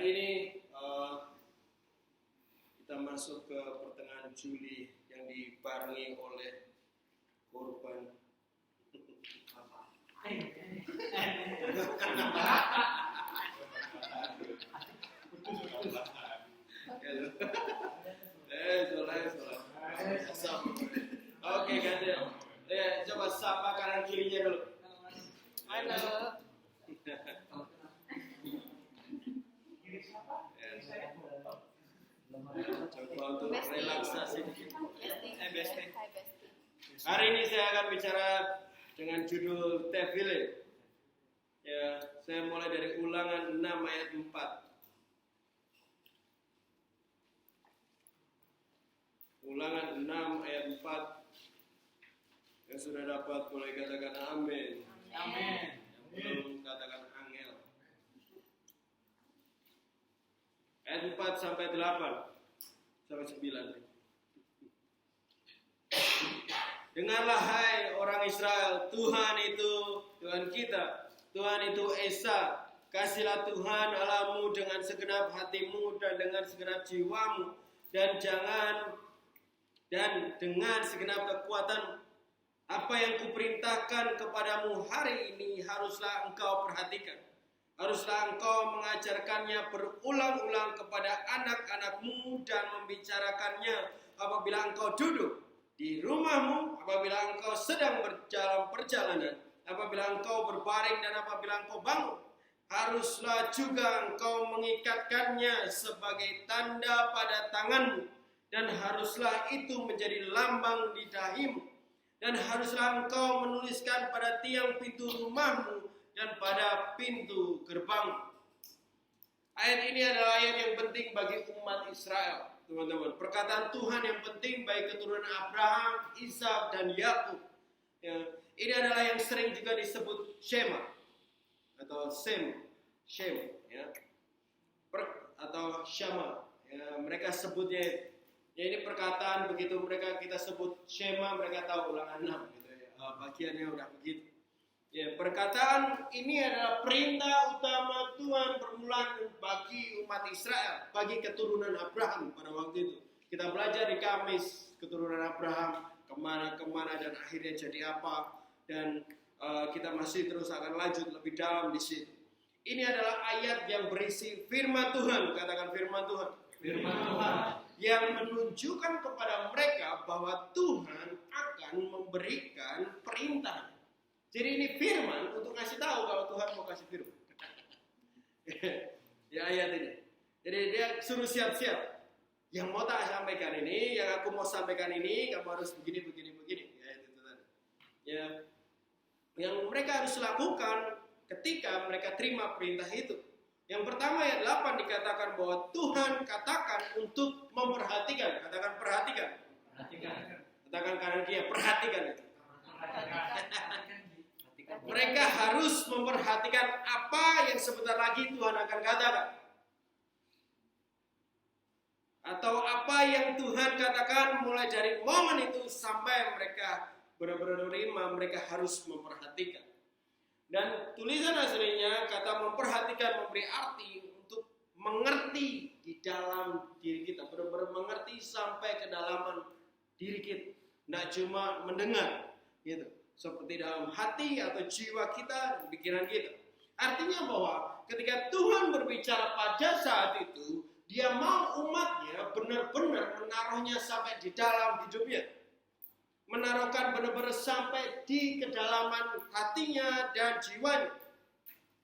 Hari ini kita masuk ke pertengahan Juli yang dibarengi oleh korban Oke, ganti. Coba sapa kanan kirinya dulu. Halo. Coba untuk relaksasi dikit. Besti. Hari ini saya akan bicara dengan judul Tefile. Ya, saya mulai dari Ulangan 6 ayat 4. Ulangan 6 ayat 4. Yang sudah dapat boleh katakan amin. Amin. Yang belum katakan angel. Ayat 4 sampai 8 sampai 9. Dengarlah hai orang Israel, Tuhan itu Tuhan kita, Tuhan itu Esa. Kasihlah Tuhan Allahmu dengan segenap hatimu dan dengan segenap jiwamu dan dengan segenap kekuatan. Apa yang kuperintahkan kepadamu hari ini haruslah engkau perhatikan. Haruslah engkau mengajarkannya berulang-ulang kepada anak-anakmu dan membicarakannya apabila engkau duduk di rumahmu, apabila engkau sedang berjalan perjalanan, apabila engkau berbaring dan apabila engkau bangun. Haruslah juga engkau mengikatkannya sebagai tanda pada tanganmu, dan haruslah itu menjadi lambang di dahimu. Dan haruslah engkau menuliskan pada tiang pintu rumahmu dan pada pintu gerbang. Ayat ini adalah ayat yang penting bagi umat Israel, teman-teman. Perkataan Tuhan yang penting bagi keturunan Abraham, Ishak dan Yakub. Ya, ini adalah yang sering juga disebut Shema atau Shem, ya, atau Shama. Ya, mereka sebutnya. Ya, ini perkataan begitu kita sebut Shema, mereka tahu Ulangan 6 gitu ya. Bagiannya udah begitu. Ya, perkataan ini adalah perintah utama Tuhan permulaan bagi umat Israel, bagi keturunan Abraham pada waktu itu. Kita belajar di Kamis keturunan Abraham kemana dan akhirnya jadi apa, dan kita masih terus akan lanjut lebih dalam di situ. Ini adalah ayat yang berisi firman Tuhan, katakan firman Tuhan. Firman Tuhan Yang menunjukkan kepada mereka bahwa Tuhan akan memberikan perintah. Jadi ini firman untuk ngasih tahu kalau Tuhan mau kasih firman. Ya, ayat ini. Jadi dia suruh siap-siap. Yang mau tak sampaikan ini, yang aku mau sampaikan ini, kamu harus begini. Ya, itu tadi. Ya. Yang mereka harus lakukan ketika mereka terima perintah itu. Yang pertama ayat 8 dikatakan bahwa Tuhan katakan untuk memperhatikan. Katakan perhatikan. Katakan kanan kiri, perhatikan itu. Mereka harus memperhatikan apa yang sebentar lagi Tuhan akan katakan. Atau apa yang Tuhan katakan mulai dari momen itu sampai mereka benar-benar menerima, mereka harus memperhatikan. Dan tulisan aslinya kata memperhatikan memberi arti untuk mengerti di dalam diri kita. Benar-benar mengerti sampai kedalaman diri kita. Tidak cuma mendengar gitu. Seperti dalam hati atau jiwa kita, pikiran kita. Artinya bahwa ketika Tuhan berbicara pada saat itu, dia mau umatnya benar-benar menaruhnya sampai di dalam hidupnya. Menaruhkan benar-benar sampai di kedalaman hatinya dan jiwanya.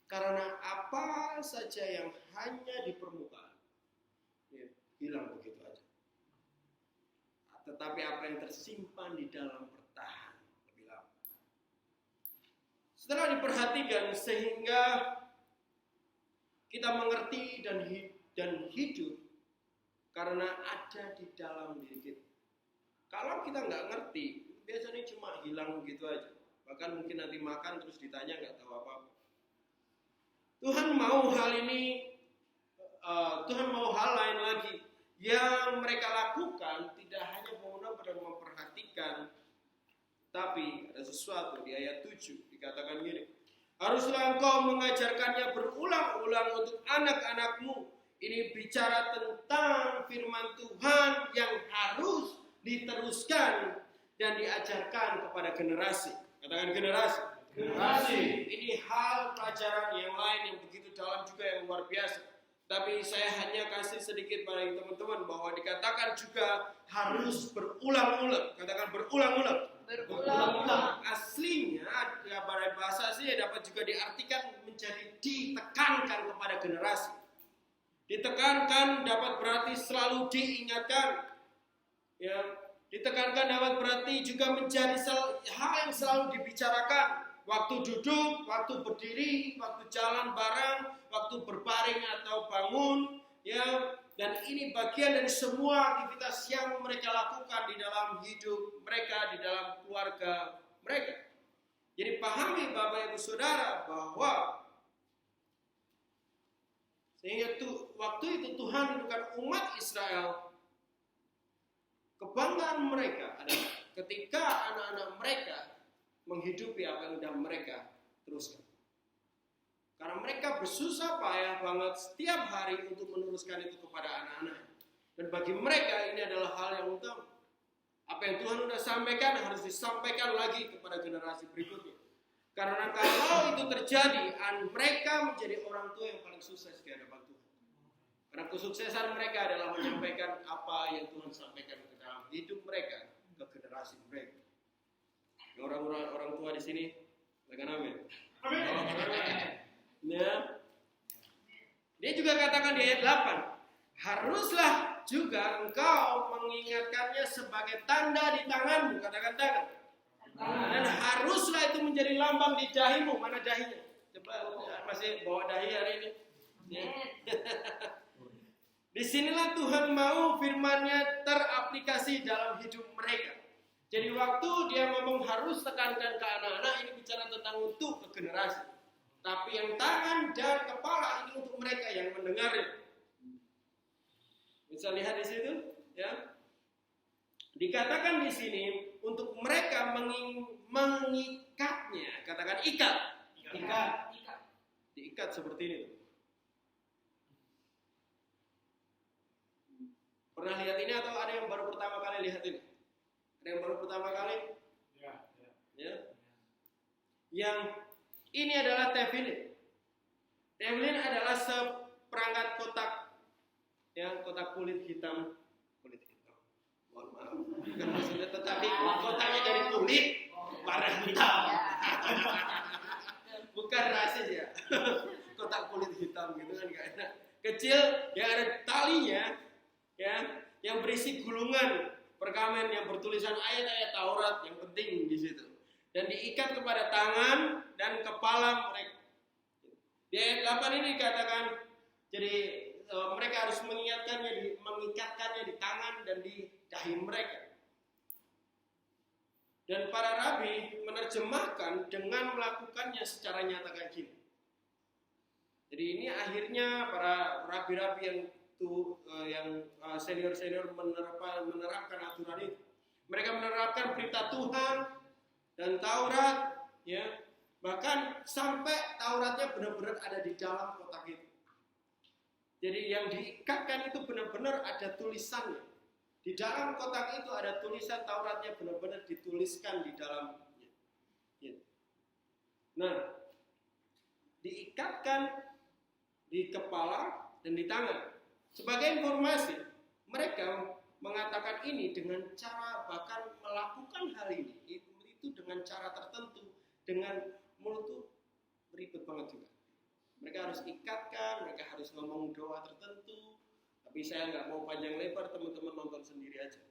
Karena apa saja yang hanya di permukaan, ya, hilang begitu aja. Tetapi apa yang tersimpan di dalam bertahan lebih lama. Setelah diperhatikan sehingga kita mengerti dan hidup karena ada di dalam diri kita. Kalau kita nggak ngerti, biasanya cuma hilang gitu aja. Bahkan mungkin nanti makan terus ditanya nggak tahu apa-apa. Tuhan mau hal ini, Tuhan mau hal lain lagi. Yang mereka lakukan tidak hanya benar-benar memperhatikan, tapi ada sesuatu di ayat 7 dikatakan gini. Haruslah engkau mengajarkannya berulang-ulang untuk anak-anakmu Ini bicara tentang firman Tuhan yang harus diteruskan dan diajarkan kepada generasi. Katakan generasi. Generasi. Ini hal pelajaran yang lain yang begitu dalam juga yang luar biasa. Tapi saya hanya kasih sedikit pada teman-teman bahwa dikatakan juga harus berulang-ulang. Katakan berulang-ulang. Berulang-ulang. Aslinya ya, pada bahasa asli dapat juga diartikan menjadi ditekankan kepada generasi. Ditekankan dapat berarti selalu diingatkan. Ya, ditekankan dapat berarti juga menjadi hal yang selalu dibicarakan. Waktu duduk, waktu berdiri, waktu jalan bareng, waktu berbaring atau bangun, ya. Dan ini bagian dari semua aktivitas yang mereka lakukan di dalam hidup mereka, di dalam keluarga mereka. Jadi pahami Bapak Ibu Saudara bahwa sehingga waktu itu Tuhan bukan umat Israel. Kebanggaan mereka adalah ketika anak-anak mereka menghidupi apa yang sudah mereka teruskan. Karena mereka bersusah payah banget setiap hari untuk meneruskan itu kepada anak-anak. Dan bagi mereka ini adalah hal yang utama. Apa yang Tuhan sudah sampaikan harus disampaikan lagi kepada generasi berikutnya. Karena kalau itu terjadi, mereka menjadi orang tua yang paling sukses di hadapan Tuhan. Karena kesuksesan mereka adalah menyampaikan apa yang Tuhan sampaikan ke dalam hidup mereka ke generasi mereka. Orang tua di sini, katakan amin. Ya. Dia juga katakan di ayat 8, haruslah juga engkau mengingatkannya sebagai tanda di tanganmu, katakan tangan. Dan haruslah itu menjadi lambang di dahimu. Mana dahinya? Coba masih bawa dahi hari ini. Ya. Disinilah Tuhan mau firman-Nya teraplikasi dalam hidup mereka. Jadi waktu dia ngomong harus tekankan ke anak-anak, ini bicara tentang untuk ke generasi. Tapi yang tangan dan kepala ini untuk mereka yang mendengar. Bisa lihat di situ, ya. Dikatakan di sini untuk mereka mengikatnya, katakan ikat. Ikat. Diikat seperti ini. Pernah lihat ini atau ada yang baru pertama kali lihat ini? Ada yang baru pertama kali? Ya. Yang ini adalah tefillin. Tefillin adalah seperangkat kotak, ya, kotak kulit hitam. Mohon maaf, bukan maksudnya, tetapi kotaknya dari kulit warna hitam. Bukan rasis ya. Kotak kulit hitam gitu kan gak enak. Kecil, yang ada talinya, ya, yang berisi gulungan perkamen yang bertulisan ayat-ayat Taurat yang penting di situ. Dan diikat kepada tangan dan kepala mereka. Di ayat 8 ini dikatakan, jadi mereka harus mengikatkannya di tangan dan di dahi mereka. Dan para rabi menerjemahkan dengan melakukannya secara nyata kayak gini. Jadi ini akhirnya para rabi-rabi yang senior-senior menerapkan aturan itu. Mereka menerapkan berita Tuhan dan Taurat, ya. Bahkan sampai Tauratnya benar-benar ada di dalam kotak itu. Jadi yang diikatkan itu benar-benar ada tulisannya. Di dalam kotak itu ada tulisan Tauratnya benar-benar dituliskan di dalamnya. Ya. Nah, diikatkan di kepala dan di tangan. Sebagai informasi, mereka mengatakan ini dengan cara bahkan melakukan hal ini itu dengan cara tertentu, dengan mulut tuh beribet banget juga. Mereka harus ikatkan, mereka harus ngomong doa tertentu. Tapi saya nggak mau panjang lebar, teman-teman nonton sendiri aja.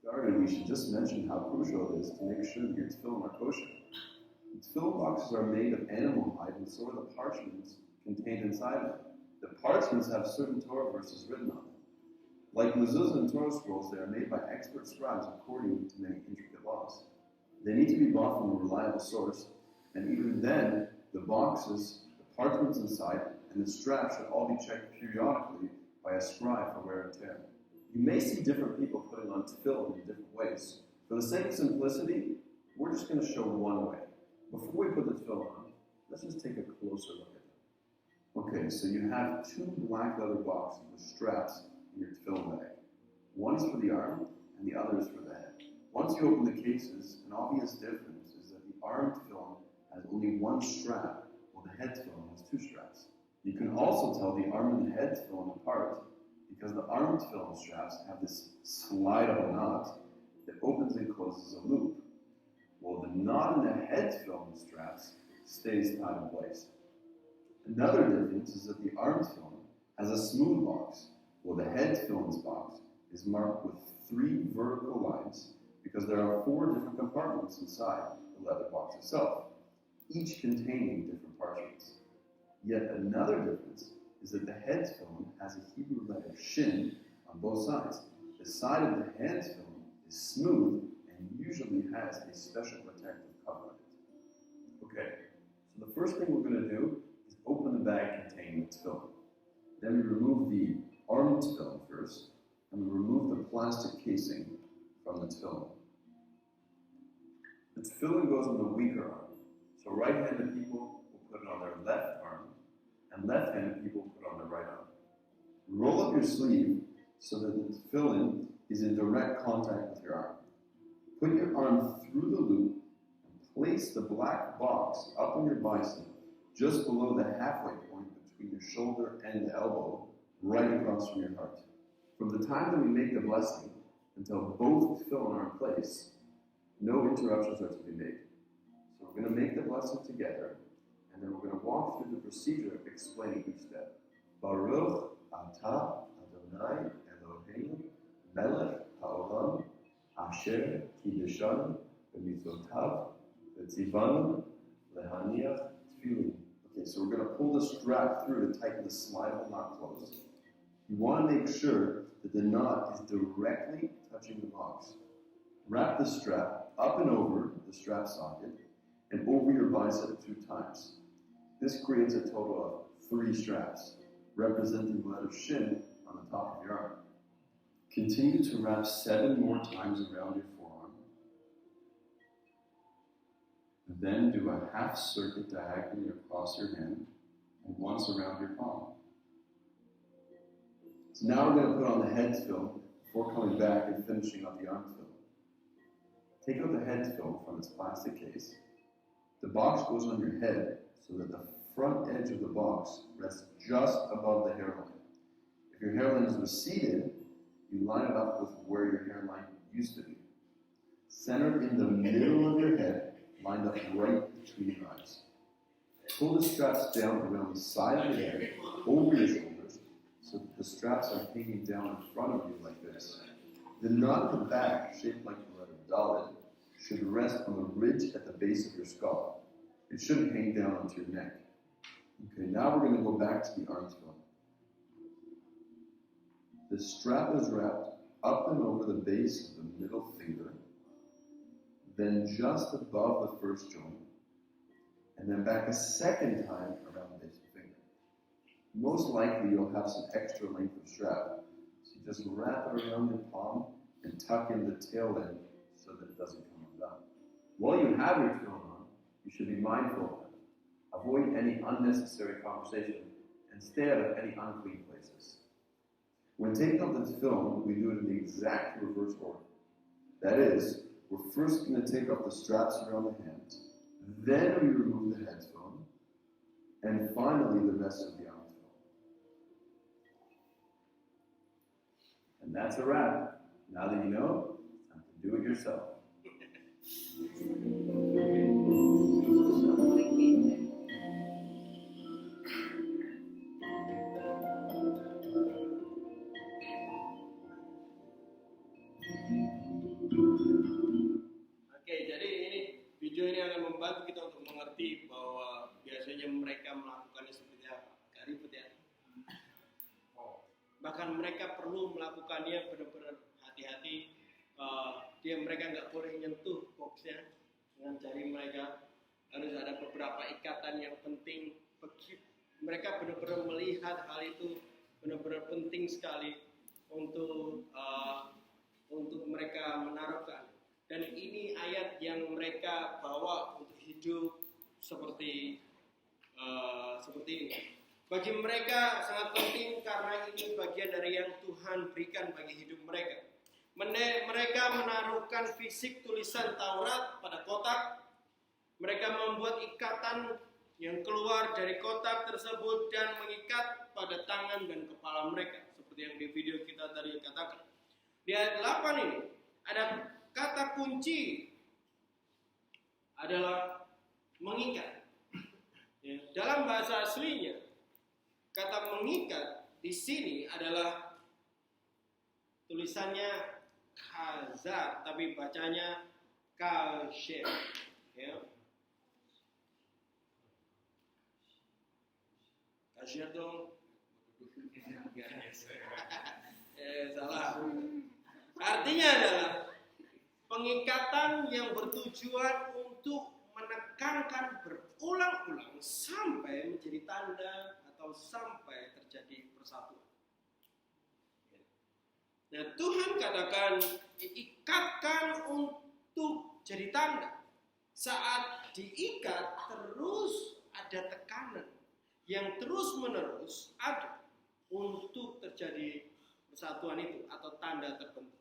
started, we should just mention how crucial it is to make sure that your tefillin are kosher. The tefillin boxes are made of animal hide, and so are the parchments contained inside of them. The parchments have certain Torah verses written on them. Like mezuzah and Torah scrolls, they are made by expert scribes according to many intricate laws. They need to be bought from a reliable source, and even then, the boxes, the parchments inside, and the straps should all be checked periodically by a scribe for wear and tear. You may see different people putting on tefillin in different ways. For the sake of simplicity, we're just going to show one way. Before we put the tefillin on, let's just take a closer look at them. Okay, so you have two black leather boxes with straps in your tefillin bag. One is for the arm, and the other is for the head. Once you open the cases, an obvious difference is that the arm tefillin has only one strap, while the head tefillin has two straps. You can also tell the arm and the head tefillin apart because the arm tefillin straps have this slidable knot that opens and closes a loop, while the knot in the head tefillin straps stays tied in place. Another difference is that the arm tefillin has a smooth box, while the head tefillin's box is marked with 3 vertical lines because there are 4 different compartments inside the leather box itself, each containing different parchments. Yet another difference is that the head tefillin has a Hebrew letter shin on both sides. The side of the head tefillin is smooth and usually has a special protective cover on it. Okay, so the first thing we're going to do is open the bag containing the tefillin. Then we remove the arm tefillin first, and we remove the plastic casing from the tefillin. The tefillin goes on the weaker arm, so right-handed people will put it on their left arm, and left-handed people put it on their right arm. Roll up your sleeve so that the tefillin is in direct contact with your arm. Put your arm through the loop and place the black box up on your bicep, just below the halfway point between your shoulder and the elbow, right across from your heart. From the time that we make the blessing until both tefillin are in place, no interruptions are to be made. So we're going to make the blessing together, and then we're going to walk through the procedure explaining each step. Baruch atah Adonai Eloheinu melech haolam asher kiddeshanu b'mitzvotav v'tzivanu lehaniach tefillin. Okay, so we're going to pull the strap through to tighten the slidable knot closed. You want to make sure that the knot is directly touching the box. Wrap the strap up and over the strap socket and over your bicep 2 times. This creates a total of 3 straps, representing the letter shin on the top of your arm. Continue to wrap 7 more times around your forearm. Then do a half circuit diagonally across your hand and once around your palm. So now we're going to put on the head tefillin before coming back and finishing up the arm tefillin. Take out the head tefillin from its plastic case. The box goes on your head so that the front edge of the box rests just above the hairline. If your hairline is receded, you line it up with where your hairline used to be. Centered in the middle of your head, lined up right between your eyes. Pull the straps down around the side of your head, over your shoulders, so that the straps are hanging down in front of you like this. The knot at the back, shaped like the letter Dalet, should rest on the ridge at the base of your skull. It shouldn't hang down onto your neck. Okay, now we're going to go back to the arm tefillin. The strap is wrapped up and over the base of the middle finger, then just above the first joint, and then back a second time around the base of the finger. Most likely you'll have some extra length of strap, so you just wrap it around your palm and tuck in the tail end so that it doesn't come undone. While you have your tefillin on, you should be mindful of them. Avoid any unnecessary conversation and stay out of any unclean places. When taking off the tefillin, we do it in the exact reverse order. That is, we're first going to take off the straps around the hands, then we remove the head tefillin, and finally the rest of the arm tefillin. And that's a wrap. Now that you know, it's time to do it yourself. Oke, jadi video ini akan membantu kita untuk mengerti bahwa biasanya mereka melakukannya seperti apa. Agak ribet ya. Bahkan mereka perlu melakukannya benar-benar hati-hati. Mereka nggak boleh nyentuh boxnya dengan jari mereka. Harus ada beberapa ikatan yang penting. Mereka benar-benar melihat hal itu benar-benar penting sekali untuk mereka menaruhkan. Dan ini ayat yang mereka bawa untuk hidup seperti ini. Bagi mereka sangat penting karena ini bagian dari yang Tuhan berikan bagi hidup mereka. Mereka menaruhkan fisik tulisan Taurat pada kotak. Mereka membuat ikatan yang keluar dari kotak tersebut dan mengikat pada tangan dan kepala mereka. Seperti yang di video kita tadi katakan. Di ayat 8 ini ada kata kunci adalah mengikat. Ya, dalam bahasa aslinya kata mengikat di sini adalah tulisannya khazar, tapi bacanya kasher. Ya. Kasher dong. Salah. Artinya adalah pengikatan yang bertujuan untuk menekankan berulang-ulang sampai menjadi tanda atau sampai terjadi persatuan. Nah, Tuhan katakan diikatkan untuk jadi tanda. Saat diikat terus ada tekanan yang terus-menerus ada untuk terjadi persatuan itu atau tanda tertentu.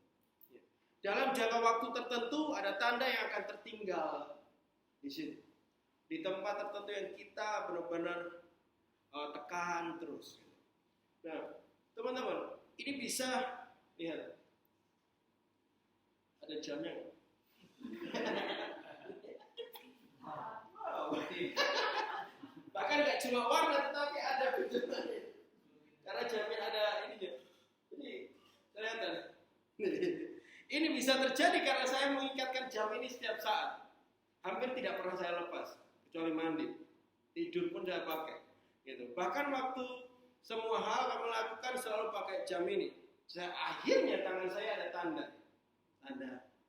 Dalam jangka waktu tertentu ada tanda yang akan tertinggal di situ. Di tempat tertentu yang kita benar-benar tekan terus. Nah, teman-teman, ini bisa lihat. Ada jamnya nggak? Wow. Bahkan nggak cuma warna, tetapi ada bentuknya. Karena jamnya ada ininya. Ini kelihatan. Ini bisa terjadi karena saya mengikatkan jam ini setiap saat. Hampir tidak pernah saya lepas, kecuali mandi. Tidur pun saya pakai. Gitu. Bahkan waktu semua hal kami lakukan selalu pakai jam ini. Akhirnya tangan saya ada tanda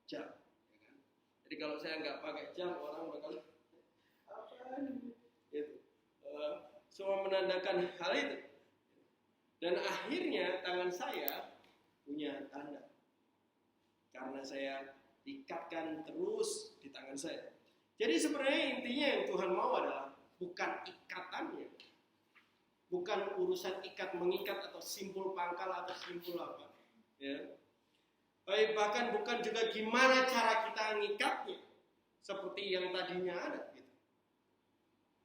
jam. Ya kan? Jadi kalau saya nggak pakai jam, orang bakal apa ini? Gitu. Semua menandakan hal itu. Dan akhirnya tangan saya punya tanda. Karena saya ikatkan terus di tangan saya. Jadi sebenarnya intinya yang Tuhan mau adalah bukan ikatannya. Bukan urusan ikat mengikat atau simpul pangkal atau simpul apa. Ya. Bahkan bukan juga gimana cara kita ngikatnya. Seperti yang tadinya ada. Gitu.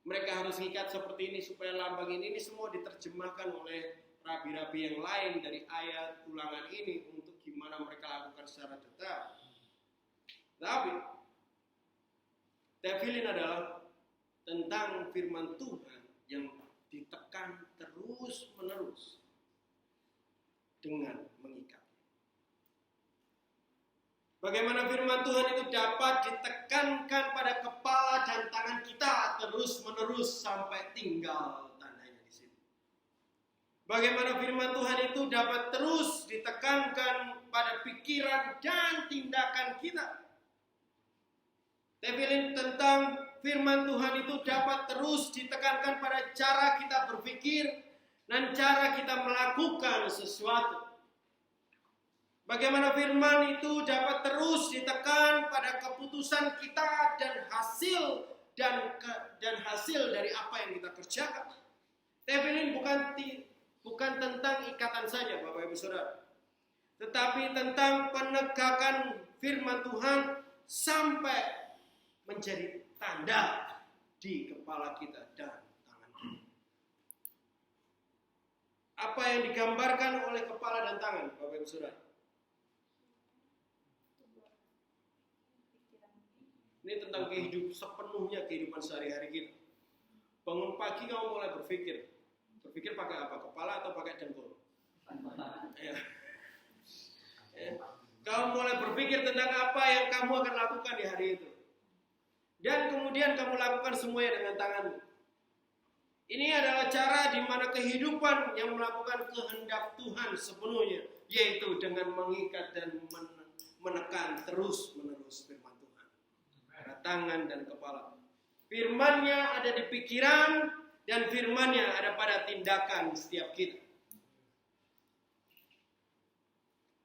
Mereka harus ngikat seperti ini supaya lambang ini semua diterjemahkan oleh rabi-rabi yang lain dari ayat ulangan ini untuk gimana mereka lakukan secara detail. Tapi tefillin adalah tentang firman Tuhan yang ditekan terus-menerus dengan mengikat. Bagaimana firman Tuhan itu dapat ditekankan pada kepala dan tangan kita terus-menerus sampai tinggal tandanya di situ. Bagaimana firman Tuhan itu dapat terus ditekankan pada pikiran dan tindakan kita. Tefillin tentang firman Tuhan itu dapat terus ditekankan pada cara kita berpikir dan cara kita melakukan sesuatu. Bagaimana firman itu dapat terus ditekan pada keputusan kita dan hasil dari apa yang kita kerjakan. Tefillin bukan tentang ikatan saja, Bapak Ibu Saudara, tetapi tentang penegakan firman Tuhan sampai menjadi tanda di kepala kita dan tangan kita. Apa yang digambarkan oleh kepala dan tangan, Bapak Ibu Saudara? Ini tentang sepenuhnya kehidupan sehari-hari kita. Bangun pagi kamu mulai berpikir. Berpikir pakai apa? Kepala atau pakai dengkul? Ya. Kau mulai berpikir tentang apa yang kamu akan lakukan di hari itu. Dan kemudian kamu lakukan semuanya dengan tanganmu. Ini adalah cara di mana kehidupan yang melakukan kehendak Tuhan sepenuhnya, yaitu dengan mengikat dan menekan terus-menerus firman Tuhan pada tangan dan kepala. Firman-Nya ada di pikiran dan firman-Nya ada pada tindakan setiap kita.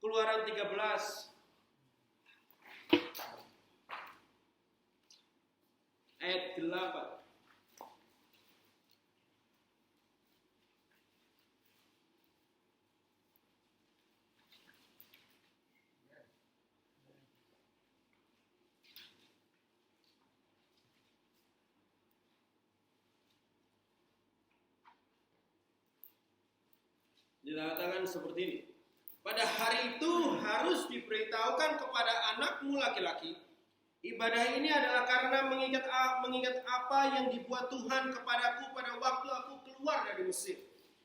Keluaran 13 ayat 8. Dikatakan seperti ini. Pada hari itu harus diberitahukan kepada anakmu laki-laki. Ibadah ini adalah karena mengingat apa yang dibuat Tuhan kepadaku pada waktu aku keluar dari Mesir.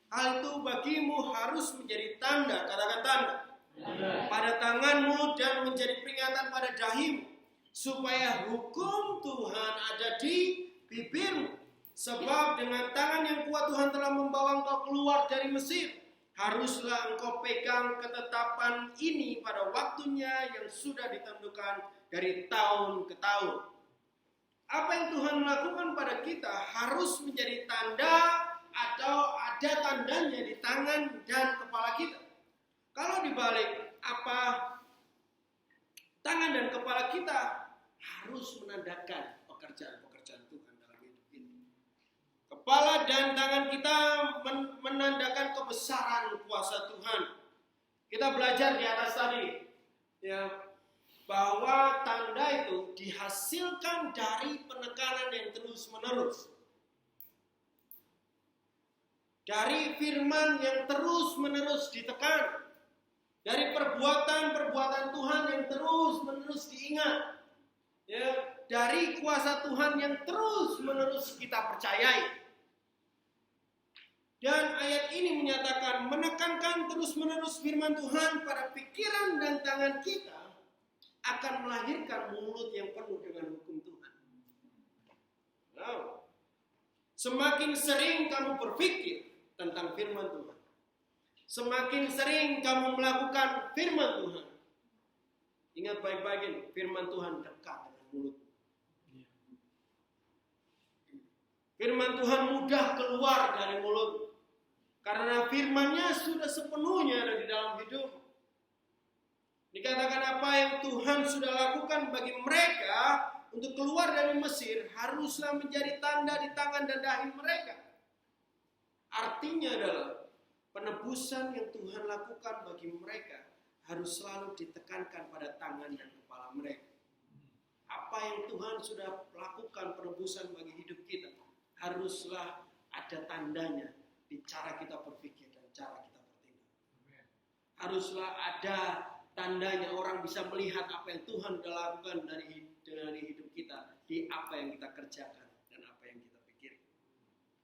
Hal itu bagimu harus menjadi tanda, katakan tanda, pada tanganmu dan menjadi peringatan pada dahimu, supaya hukum Tuhan ada di bibirmu. Sebab dengan tangan yang kuat Tuhan telah membawa engkau keluar dari Mesir. Haruslah engkau pegang ketetapan ini pada waktunya yang sudah ditentukan dari tahun ke tahun. Apa yang Tuhan lakukan pada kita harus menjadi tanda atau ada tandanya di tangan dan kepala kita. Kalau dibalik, apa tangan dan kepala kita harus menandakan pekerjaan-pekerjaan Tuhan dalam hidup ini. Kepala dan tangan kita menandakan kebesaran kuasa Tuhan. Kita belajar di atas tadi, ya, bahwa tanda itu dihasilkan dari penekanan yang terus-menerus. Dari firman yang terus-menerus ditekan. Dari perbuatan-perbuatan Tuhan yang terus-menerus diingat. Ya, dari kuasa Tuhan yang terus-menerus kita percayai. Dan ayat ini menyatakan menekankan terus-menerus firman Tuhan pada pikiran dan tangan kita akan melahirkan mulut yang penuh dengan hukum Tuhan. Wow. Semakin sering kamu berpikir tentang firman Tuhan, semakin sering kamu melakukan firman Tuhan, ingat baik-baik ini, firman Tuhan dekat dengan mulut. Firman Tuhan mudah keluar dari mulut. Karena firman-Nya sudah sepenuhnya ada di dalam hidup. Dikatakan apa yang Tuhan sudah lakukan bagi mereka untuk keluar dari Mesir haruslah menjadi tanda di tangan dan dahi mereka. Artinya adalah penebusan yang Tuhan lakukan bagi mereka harus selalu ditekankan pada tangan dan kepala mereka. Apa yang Tuhan sudah lakukan penebusan bagi hidup kita haruslah ada tandanya di cara kita berpikir dan cara kita bertindak. Haruslah ada tandanya, orang bisa melihat apa yang Tuhan sudah lakukan dari hidup kita, di apa yang kita kerjakan dan apa yang kita pikirkan.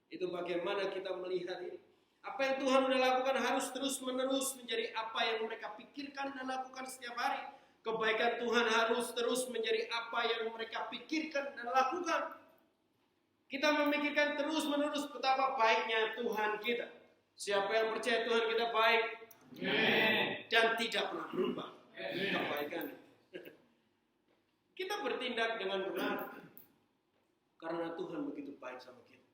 Itu bagaimana kita melihat ini. Apa yang Tuhan sudah lakukan harus terus-menerus menjadi apa yang mereka pikirkan dan lakukan setiap hari. Kebaikan Tuhan harus terus menjadi apa yang mereka pikirkan dan lakukan. Kita memikirkan terus-menerus betapa baiknya Tuhan kita. Siapa yang percaya Tuhan kita baik dan tidak pernah berubah kebaikan. Kita bertindak dengan benar karena Tuhan begitu baik sama kita.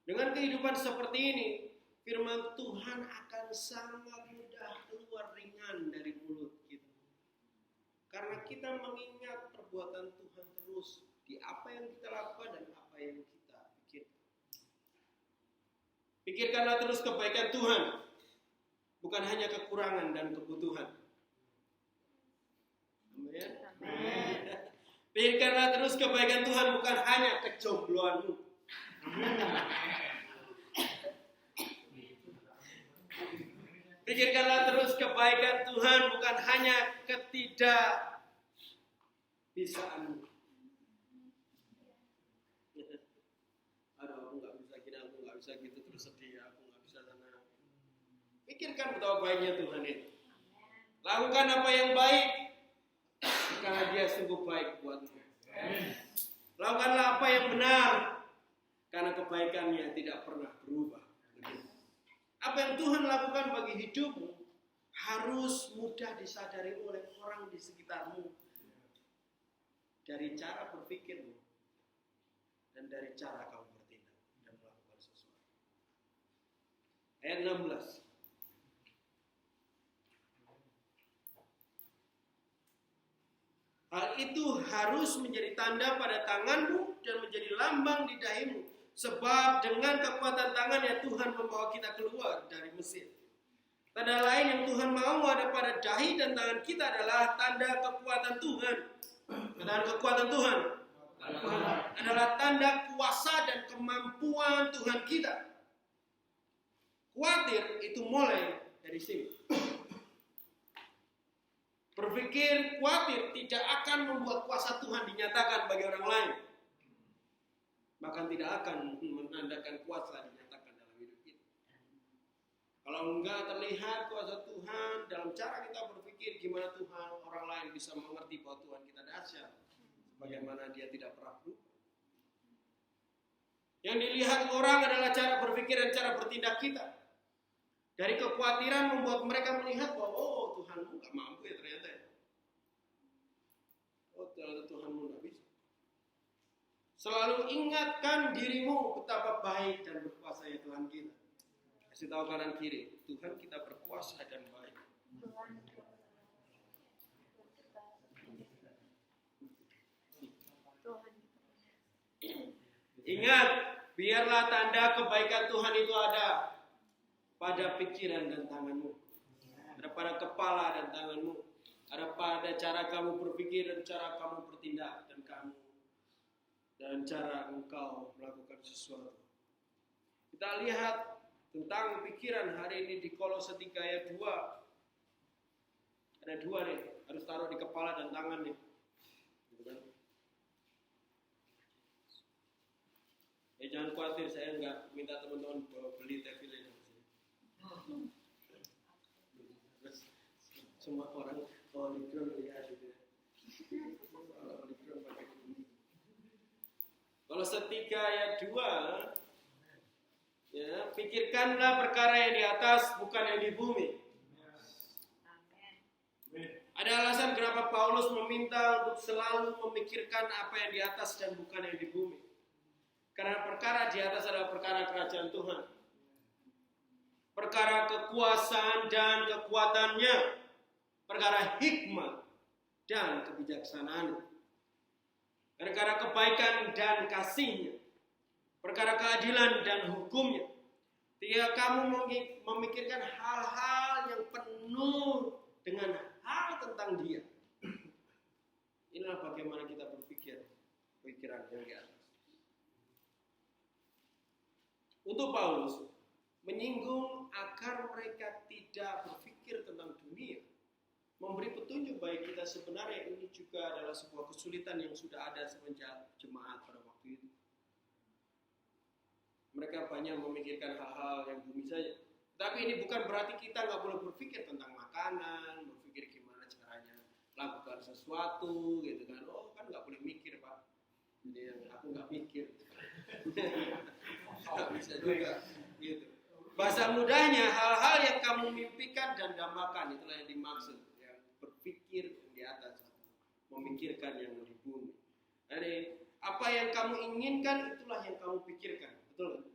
Dengan kehidupan seperti ini, firman Tuhan akan sangat mudah keluar ringan dari mulut kita. Karena kita mengingat perbuatan Tuhan terus di apa yang kita lakukan dan apa yang kita pikirkan. Pikirkanlah terus kebaikan Tuhan, bukan hanya kekurangan dan kebutuhan. Amin. Pikirkanlah terus kebaikan Tuhan, bukan hanya kejombloanmu. Pikirkanlah terus kebaikan Tuhan, bukan hanya ketidakbisaanmu. Aduh, aku nggak bisa gini, aku nggak bisa gitu, terus sedih, aku nggak bisa sana. Pikirkan betapa baiknya Tuhan ini. Lakukan apa yang baik, karena Dia sungguh baik buatmu. Lakukanlah apa yang benar, karena kebaikannya tidak pernah berubah. Apa yang Tuhan lakukan bagi hidupmu harus mudah disadari oleh orang di sekitarmu. Dari cara berpikirmu dan dari cara kamu bertindak dan melakukan sesuatu. Ayat 16. Hal itu harus menjadi tanda pada tanganmu dan menjadi lambang di dahimu. Sebab dengan kekuatan tangannya Tuhan membawa kita keluar dari Mesir. Tanda lain yang Tuhan mau ada pada dahi dan tangan kita adalah tanda kekuatan Tuhan. Tanda kekuatan Tuhan adalah tanda kuasa dan kemampuan Tuhan kita. Khawatir itu mulai dari sini. Berpikir khawatir tidak akan membuat kuasa Tuhan dinyatakan bagi orang lain. Bahkan tidak akan menandakan kuasa dinyatakan dalam hidup kita. Kalau enggak terlihat kuasa Tuhan dalam cara kita berpikir, gimana Tuhan orang lain bisa mengerti bahwa Tuhan kita dahsyat, bagaimana Dia tidak pernah berubah. Yang dilihat orang adalah cara berpikir dan cara bertindak kita. Dari kekhawatiran membuat mereka melihat bahwa Tuhanmu gak mampu ya ternyata. Ternyata Tuhanmu gak bisa. Selalu ingatkan dirimu betapa baik dan berkuasa ya Tuhan kita. Kasih tahu kanan kiri, Tuhan kita berkuasa dan baik. Ingat, biarlah tanda kebaikan Tuhan itu ada pada pikiran dan tanganmu, ada pada kepala dan tanganmu, ada pada cara kamu berpikir dan cara kamu bertindak dan cara engkau melakukan sesuatu. Kita lihat tentang pikiran hari ini di Kolose 3 ayat 2. Ada 2 nih, harus taruh di kepala dan tangan nih. Gitu kan? Jangan khawatir, saya enggak minta teman-teman beli tefilin. Semua orang Omikron ya gitu. Omikron pakai ini. Kalau 3 ayat 2, ya, pikirkanlah perkara yang di atas, bukan yang di bumi. Ada alasan kenapa Paulus meminta untuk selalu memikirkan apa yang di atas dan bukan yang di bumi. Karena perkara di atas adalah perkara kerajaan Tuhan. Perkara kekuasaan dan kekuatannya. Perkara hikmah dan kebijaksanaan. Perkara kebaikan dan kasihnya. Perkara keadilan dan hukumnya. Tidak kamu memikirkan hal-hal yang penuh dengan hal tentang Dia. Inilah bagaimana kita berpikir. Pikiran yang di atas. Untuk Paulus, menyinggung agar mereka tidak berpikir tentang dunia. Memberi petunjuk bagi kita sebenarnya ini juga adalah sebuah kesulitan yang sudah ada semenjak jemaat pada waktu itu. Mereka banyak memikirkan hal-hal yang bumi saja. Tapi ini bukan berarti kita nggak boleh berpikir tentang makanan, berpikir gimana caranya lakukan sesuatu, gitu kan. Oh kan nggak boleh mikir Pak. Jadi aku nggak mikir. Bisa juga, gitu. Bahasa mudahnya hal-hal yang kamu mimpikan dan dambakan itulah yang dimaksud. Berpikir di atas, memikirkan yang di bumi. Jadi apa yang kamu inginkan itulah yang kamu pikirkan, betul?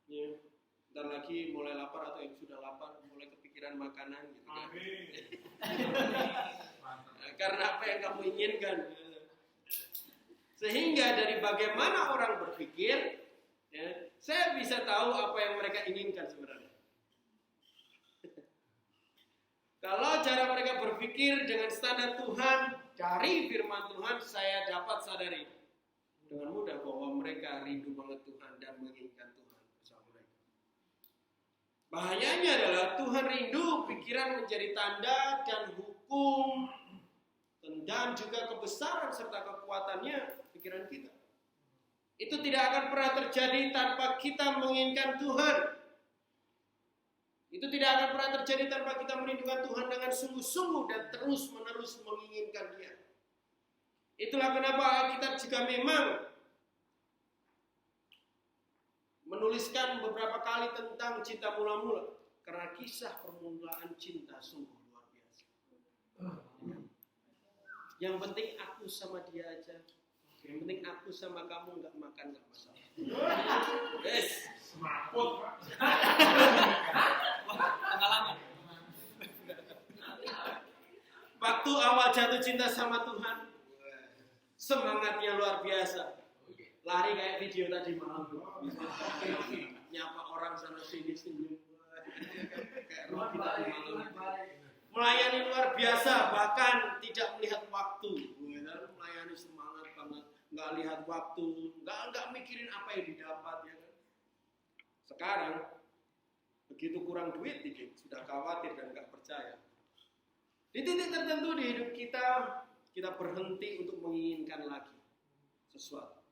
Ya. Bentar lagi mulai lapar atau yang sudah lapar mulai kepikiran makanan, gitu kan? Karena apa yang kamu inginkan. Sehingga dari bagaimana orang berpikir, ya, saya bisa tahu apa yang mereka inginkan sebenarnya. Kalau cara mereka berpikir dengan standar Tuhan, dari firman Tuhan, saya dapat sadari dengan mudah bahwa mereka rindu banget Tuhan dan menginginkan Tuhan bersama mereka. Bahayanya adalah Tuhan rindu pikiran menjadi tanda dan hukum dan juga kebesaran serta kekuatannya pikiran kita. Itu tidak akan pernah terjadi tanpa kita menginginkan Tuhan. Itu tidak akan pernah terjadi tanpa kita merindukan Tuhan dengan sungguh-sungguh dan terus-menerus menginginkan Dia. Itulah kenapa Alkitab juga memang menuliskan beberapa kali tentang cinta mula-mula. Karena kisah permulaan cinta sungguh luar biasa. Yang penting aku sama dia aja. Yang penting aku sama kamu nggak makan nggak masalah. Yes. Semaput. Pengalaman. Waktu awal jatuh cinta sama Tuhan, semangatnya luar biasa. Lari kayak video tadi malam. Nyapa orang sana sini senyum. Kayak roh kita di malam. Melayani luar biasa, bahkan tidak melihat waktu. Melayani semangat banget, nggak lihat waktu, nggak mikirin apa yang didapat ya kan. Sekarang begitu kurang duit dikit, sudah khawatir dan nggak percaya. Di titik tertentu di hidup kita berhenti untuk menginginkan lagi sesuatu.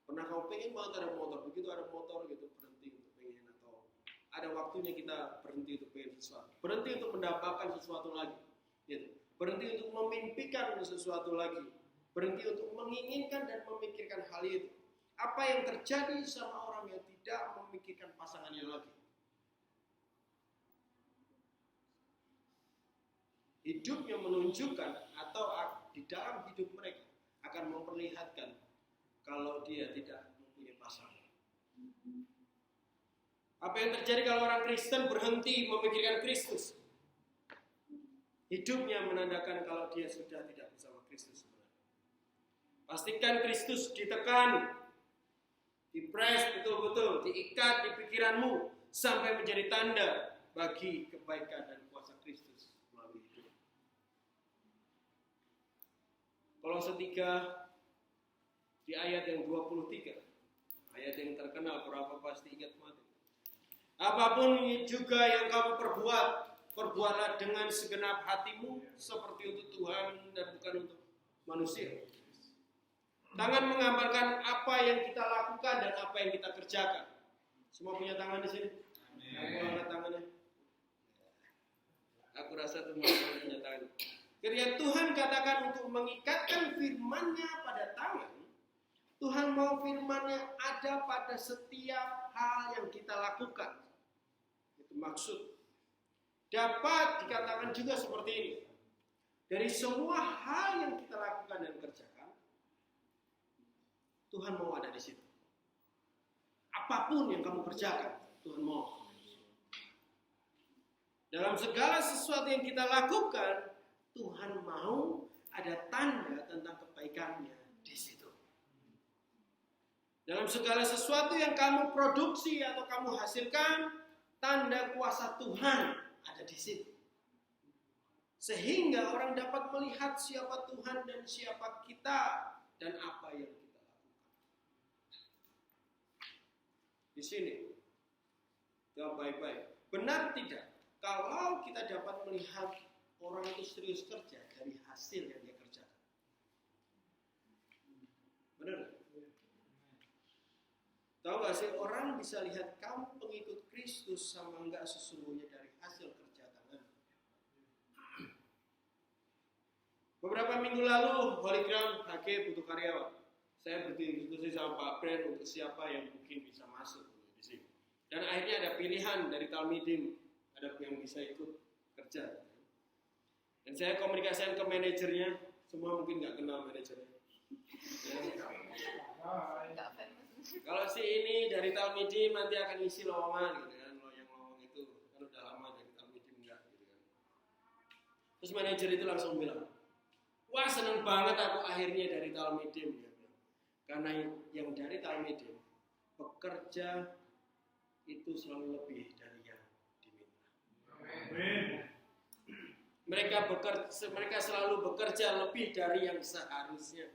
Pernah kau pengen banget ada motor, begitu ada motor gitu berhenti untuk pengen, atau ada waktunya kita berhenti untuk pengen sesuatu, berhenti untuk mendapatkan sesuatu lagi, gitu. Berhenti untuk memimpikan sesuatu lagi, berhenti untuk menginginkan dan memikirkan hal itu. Apa yang terjadi sama orang yang tidak memikirkan pasangannya lagi? Hidupnya menunjukkan atau di dalam hidup mereka akan memperlihatkan kalau dia tidak mempunyai pasangan. Apa yang terjadi kalau orang Kristen berhenti memikirkan Kristus? Hidupnya menandakan kalau dia sudah tidak bersama Kristus sebenarnya. Pastikan Kristus ditekan, dipres betul-betul, diikat di pikiranmu sampai menjadi tanda bagi kebaikan dan kuasa Kristus melalui hidup. Kolose 3 di ayat yang 23, ayat yang terkenal, berapa pasti ingat mati. Apapun juga yang kamu perbuat, perbuatlah dengan segenap hatimu seperti untuk Tuhan dan bukan untuk manusia. Tangan menggambarkan apa yang kita lakukan dan apa yang kita kerjakan. Semua punya tangan di sini? Aku angkat tangannya. Aku rasa semua punya tangan. Ketika Tuhan katakan untuk mengikatkan firman-Nya pada tangan, Tuhan mau firman-Nya ada pada setiap hal yang kita lakukan. Itu maksud. Dapat dikatakan juga seperti ini. Dari semua hal yang kita lakukan dan kerjakan, Tuhan mau ada di situ. Apapun yang kamu kerjakan, Tuhan mau. Dalam segala sesuatu yang kita lakukan, Tuhan mau ada tanda tentang kebaikan-Nya di situ. Dalam segala sesuatu yang kamu produksi atau kamu hasilkan, tanda kuasa Tuhan ada di situ. Sehingga orang dapat melihat siapa Tuhan dan siapa kita dan apa yang kita lakukan. Di sini, jawab baik-baik. Benar tidak? Kalau kita dapat melihat orang itu serius kerja dari hasil yang dia kerjakan. Benar? Tahu gak sih, orang bisa lihat kamu pengikut Kristus sama enggak sesungguhnya dari hasil kerja tangan. Beberapa minggu lalu, Holy Ground HG butuh karyawan. Saya berdiskusi sama Pak Bren untuk siapa yang mungkin bisa masuk di sini. Dan akhirnya ada pilihan dari Talmidim, ada yang bisa ikut kerja. Dan saya komunikasikan ke manajernya, semua mungkin nggak kenal manajernya. Kalau si ini dari Talmidim nanti akan isi lowongan gitu kan, yang lowong itu kan udah lama dari Talmidim enggak gitu kan. Terus manajer itu langsung bilang, wah seneng banget aku akhirnya dari Talmidim ya. Karena yang dari Talmidim bekerja itu selalu lebih dari yang diminta. Amin. Mereka selalu bekerja lebih dari yang seharusnya.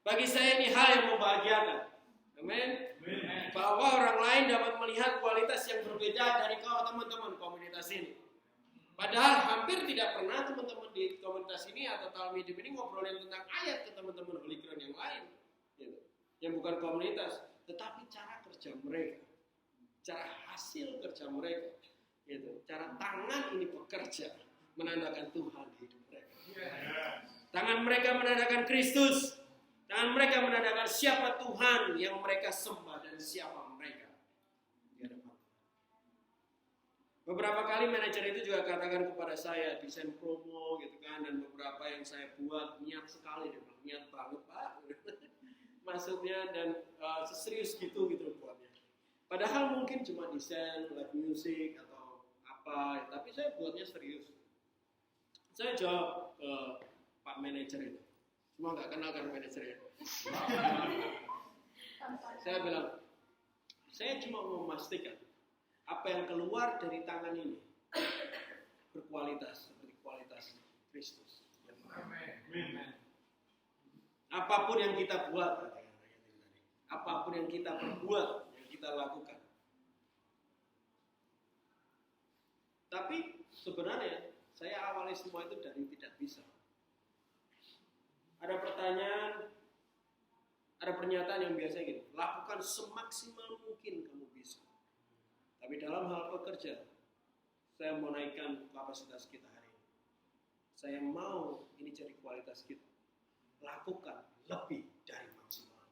Bagi saya ini hal yang membahagiakan. Amin. Bahwa orang lain dapat melihat kualitas yang berbeda dari teman-teman komunitas ini. Padahal hampir tidak pernah teman-teman di komunitas ini atau Talmidim ini ngobrolin tentang ayat ke teman-teman Holy Ground yang lain, gitu. Yang bukan komunitas, tetapi cara kerja mereka, cara hasil kerja mereka Gitu. Cara tangan ini bekerja menandakan Tuhan di hidup mereka. Tangan mereka menandakan Kristus. Tangan mereka menandakan siapa Tuhan yang mereka sembah dan siapa mereka di hadapan Tuhan. Beberapa kali manajer itu juga katakan kepada saya desain promo gitu kan, dan beberapa yang saya buat niat sekali, niat banget Pak. Maksudnya dan serius gitu buatnya. Padahal mungkin cuma desain live music atau apa, tapi saya buatnya serius. Saya jawab Pak manajer itu, cuma nggak kenal kan manajernya. Saya bilang, saya cuma mau memastikan apa yang keluar dari tangan ini berkualitas seperti kualitas Kristus. Apapun yang kita buat, apapun yang kita perbuat, yang kita lakukan. Tapi sebenarnya saya awali semua itu dari tidak bisa. Ada pertanyaan, ada pernyataan yang biasa gini, lakukan semaksimal mungkin kamu bisa. Tapi dalam hal pekerja, saya mau naikkan kapasitas kita hari ini. Saya mau ini jadi kualitas kita. Lakukan lebih dari maksimal.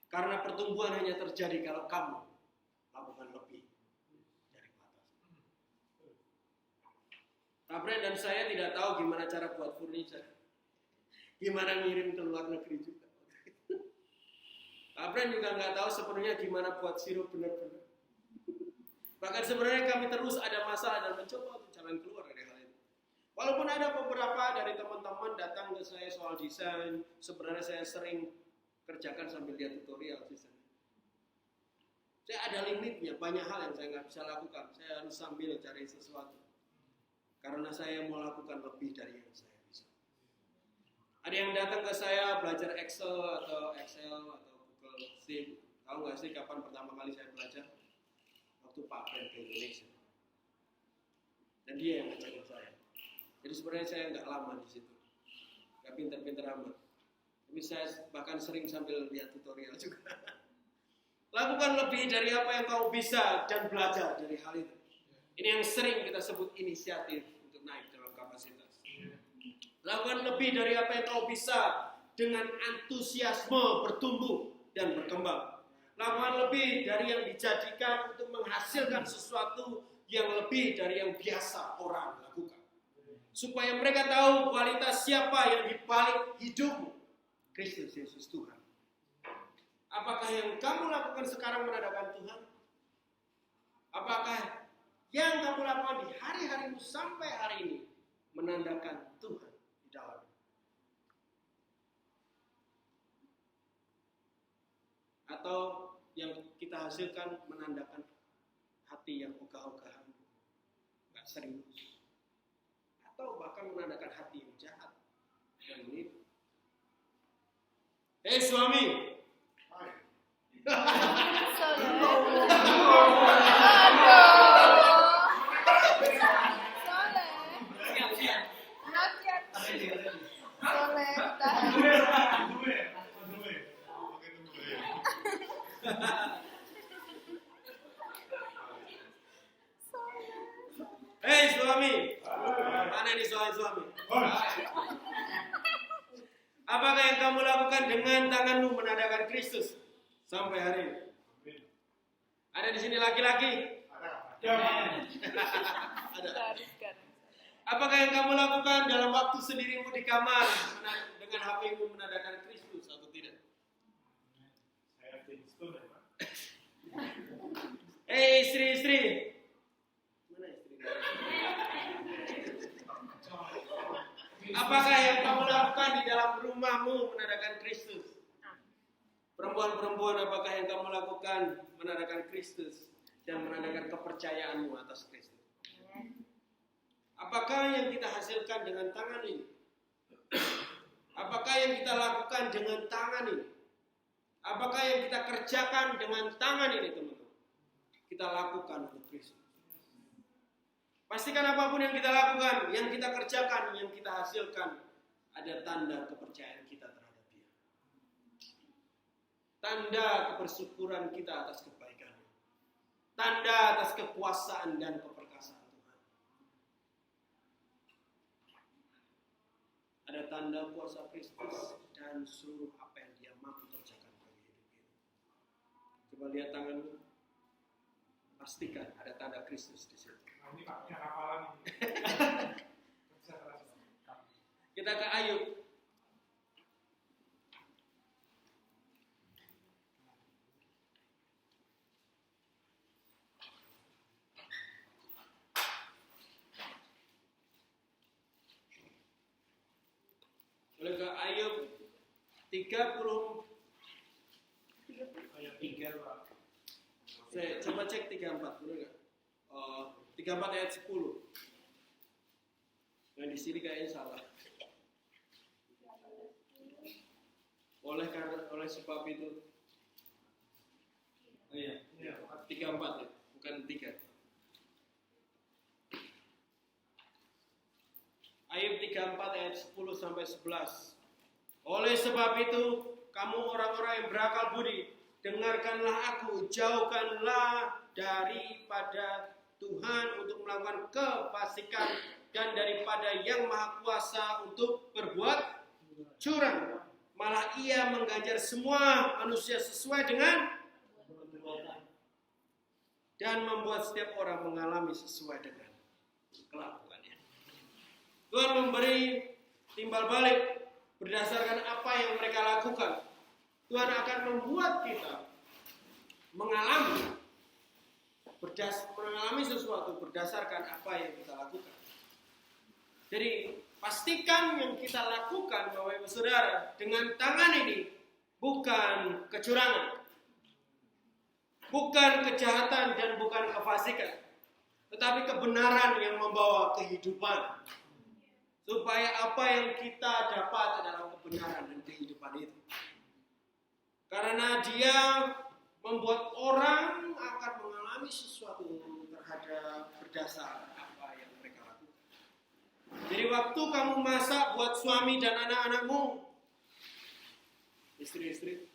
Karena pertumbuhan hanya terjadi kalau kamu lakukan lebih dari batas. Tabren dan saya tidak tahu gimana cara buat furniture. Gimana ngirim ke luar negeri juga. Tabren juga nggak tahu sepenuhnya gimana buat sirup benar-benar. Bahkan sebenarnya kami terus ada masalah dan mencoba untuk jalan keluar dari hal itu. Walaupun ada beberapa dari teman-teman datang ke saya soal desain, sebenarnya saya sering kerjakan sambil lihat tutorial desain. Saya ada limitnya, banyak hal yang saya nggak bisa lakukan. Saya harus sambil cari sesuatu. Karena saya mau lakukan lebih dari yang saya bisa. Ada yang datang ke saya belajar Excel atau Google Sheet. Tahu nggak sih kapan pertama kali saya belajar? Waktu Pak Ben ke Indonesia. Dan dia yang ngajarin saya. Jadi sebenarnya saya nggak lama di situ, nggak pinter-pinter amat. Tapi saya bahkan sering sambil lihat tutorial juga. Lakukan lebih dari apa yang kau bisa dan belajar dari hal itu. Ini yang sering kita sebut inisiatif untuk naik dalam kapasitas. Lakukan lebih dari apa yang kau bisa dengan antusiasme bertumbuh dan berkembang. Lakukan lebih dari yang dijadikan untuk menghasilkan sesuatu yang lebih dari yang biasa orang lakukan. Supaya mereka tahu kualitas siapa yang dibalik hidupmu. Kristus Yesus Tuhan. Apakah yang kamu lakukan sekarang menandakan Tuhan? Apakah yang kamu lakukan di hari-harimu sampai hari ini menandakan Tuhan di dalamnya? Atau yang kita hasilkan menandakan hati yang ogah-ogahan, gak serius, atau bahkan menandakan hati yang jahat dan menipu. Hei suami, hei suami, mana ini suami? Apakah yang kamu lakukan dengan tanganmu menandakan Kristus sampai hari ini? Ada di sini laki-laki? Ada. Apakah yang kamu lakukan dalam waktu sendirimu di kamar dengan HP-mu menandakan Kristus atau tidak? Hei istri-istri, mana istri? Apakah yang kamu lakukan di dalam rumahmu menandakan Kristus? Perempuan-perempuan, apakah yang kamu lakukan menandakan Kristus dan menandakan kepercayaanmu atas Kristus? Apakah yang kita hasilkan dengan tangan ini? Apakah yang kita lakukan dengan tangan ini? Apakah yang kita kerjakan dengan tangan ini, teman-teman? Kita lakukan untuk Kristus. Pastikan apapun yang kita lakukan, yang kita kerjakan, yang kita hasilkan, ada tanda kepercayaan kita terhadap Dia. Tanda kebersyukuran kita atas kebaikannya. tanda atas kekuasaan dan keperkasaan Tuhan. Ada tanda kuasa Kristus dan seluruh apa yang Dia mampu kerjakan bagi hidup kita. Coba lihat tanganmu, pastikan ada tanda Kristus di situ. Ini Pak, yang hafalan ini. Kita ke Ayub. Oleh ke Ayub 30. Ayat 3, Pak. Saya coba cek 34 dulu enggak? 34 ayat 10. Yang di sini kayaknya salah. Oleh sebab itu. Oh iya, 34 ya, bukan 3. Ayub 34 ayat 10 sampai 11. Oleh sebab itu, kamu orang-orang yang berakal budi, dengarkanlah aku, jauhkanlah daripada Tuhan untuk melakukan kefasikan dan daripada Yang Maha Kuasa untuk berbuat curang. Malah Ia mengganjar semua manusia sesuai dengan dan membuat setiap orang mengalami sesuai dengan kelakuannya. Tuhan memberi timbal balik berdasarkan apa yang mereka lakukan. Tuhan akan membuat kita mengalami sesuatu berdasarkan apa yang kita lakukan. Jadi pastikan yang kita lakukan, Bapak Ibu Saudara, dengan tangan ini bukan kecurangan, bukan kejahatan dan bukan kefasikan, tetapi kebenaran yang membawa kehidupan. Supaya apa yang kita dapat adalah kebenaran dan kehidupan itu. Karena Dia membuat orang akan mengalami sesuatu terhadap berdasar apa yang mereka lakukan. Jadi waktu kamu masak buat suami dan anak-anakmu, istri-istri,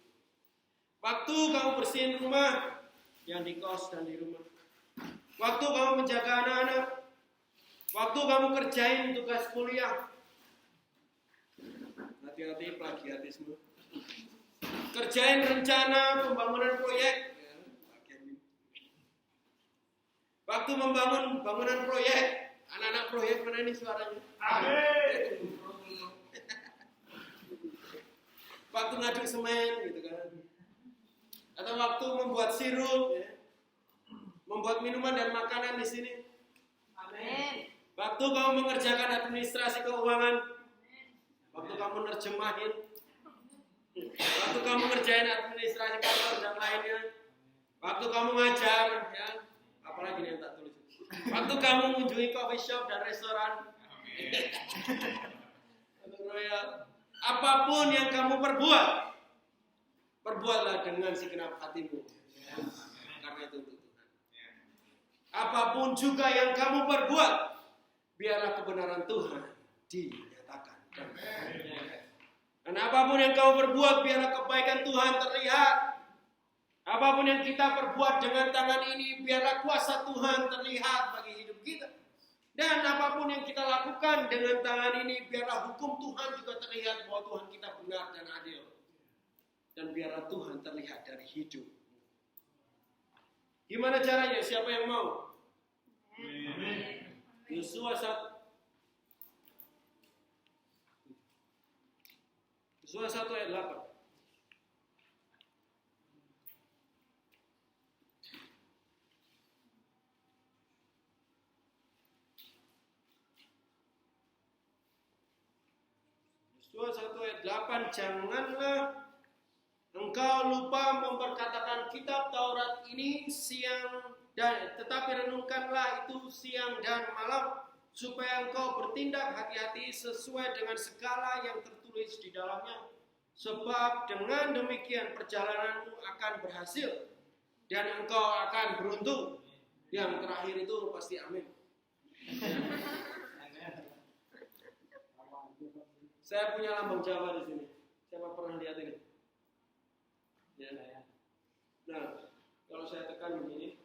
waktu kamu bersihin rumah, yang di kos dan di rumah, waktu kamu menjaga anak-anak, waktu kamu kerjain tugas kuliah, hati-hati plagiatisme, kerjain rencana pembangunan proyek, waktu membangun bangunan proyek, anak-anak proyek mana ini suaranya? Amin. Waktu ngaduk semen gitu kan, atau waktu membuat sirup, ya. Membuat minuman dan makanan di sini. Amin. Waktu kamu mengerjakan administrasi keuangan, waktu kamu nerjemahin, waktu kamu ngerjain administrasi kantor dan lainnya, waktu kamu ngajar, ya, apalagi nih yang tak tulis. Waktu kamu mengunjungi coffee shop dan restoran, apapun yang kamu perbuatlah dengan segenap hatimu, karena itu untuk Tuhan. Apapun juga yang kamu perbuat, biarlah kebenaran Tuhan dinyatakan. Dan apapun yang kamu perbuat, biarlah kebaikan Tuhan terlihat. Apapun yang kita perbuat dengan tangan ini, biarlah kuasa Tuhan terlihat bagi hidup kita. Dan apapun yang kita lakukan dengan tangan ini, biarlah hukum Tuhan juga terlihat bahwa Tuhan kita benar dan adil. Dan biarlah Tuhan terlihat dari hidup. Gimana caranya? Siapa yang mau? Yosua 1 ayat 8. Yosua 1 ayat 8, janganlah engkau lupa memperkatakan kitab Taurat ini tetapi renungkanlah itu siang dan malam, supaya engkau bertindak hati-hati sesuai dengan segala yang tertulis di dalamnya. Sebab dengan demikian perjalananmu akan berhasil dan engkau akan beruntung. Yang terakhir itu pasti amin. Saya punya lambang Jawa di sini. Siapa pernah lihat ini? Ya. Nah, kalau saya tekan begini,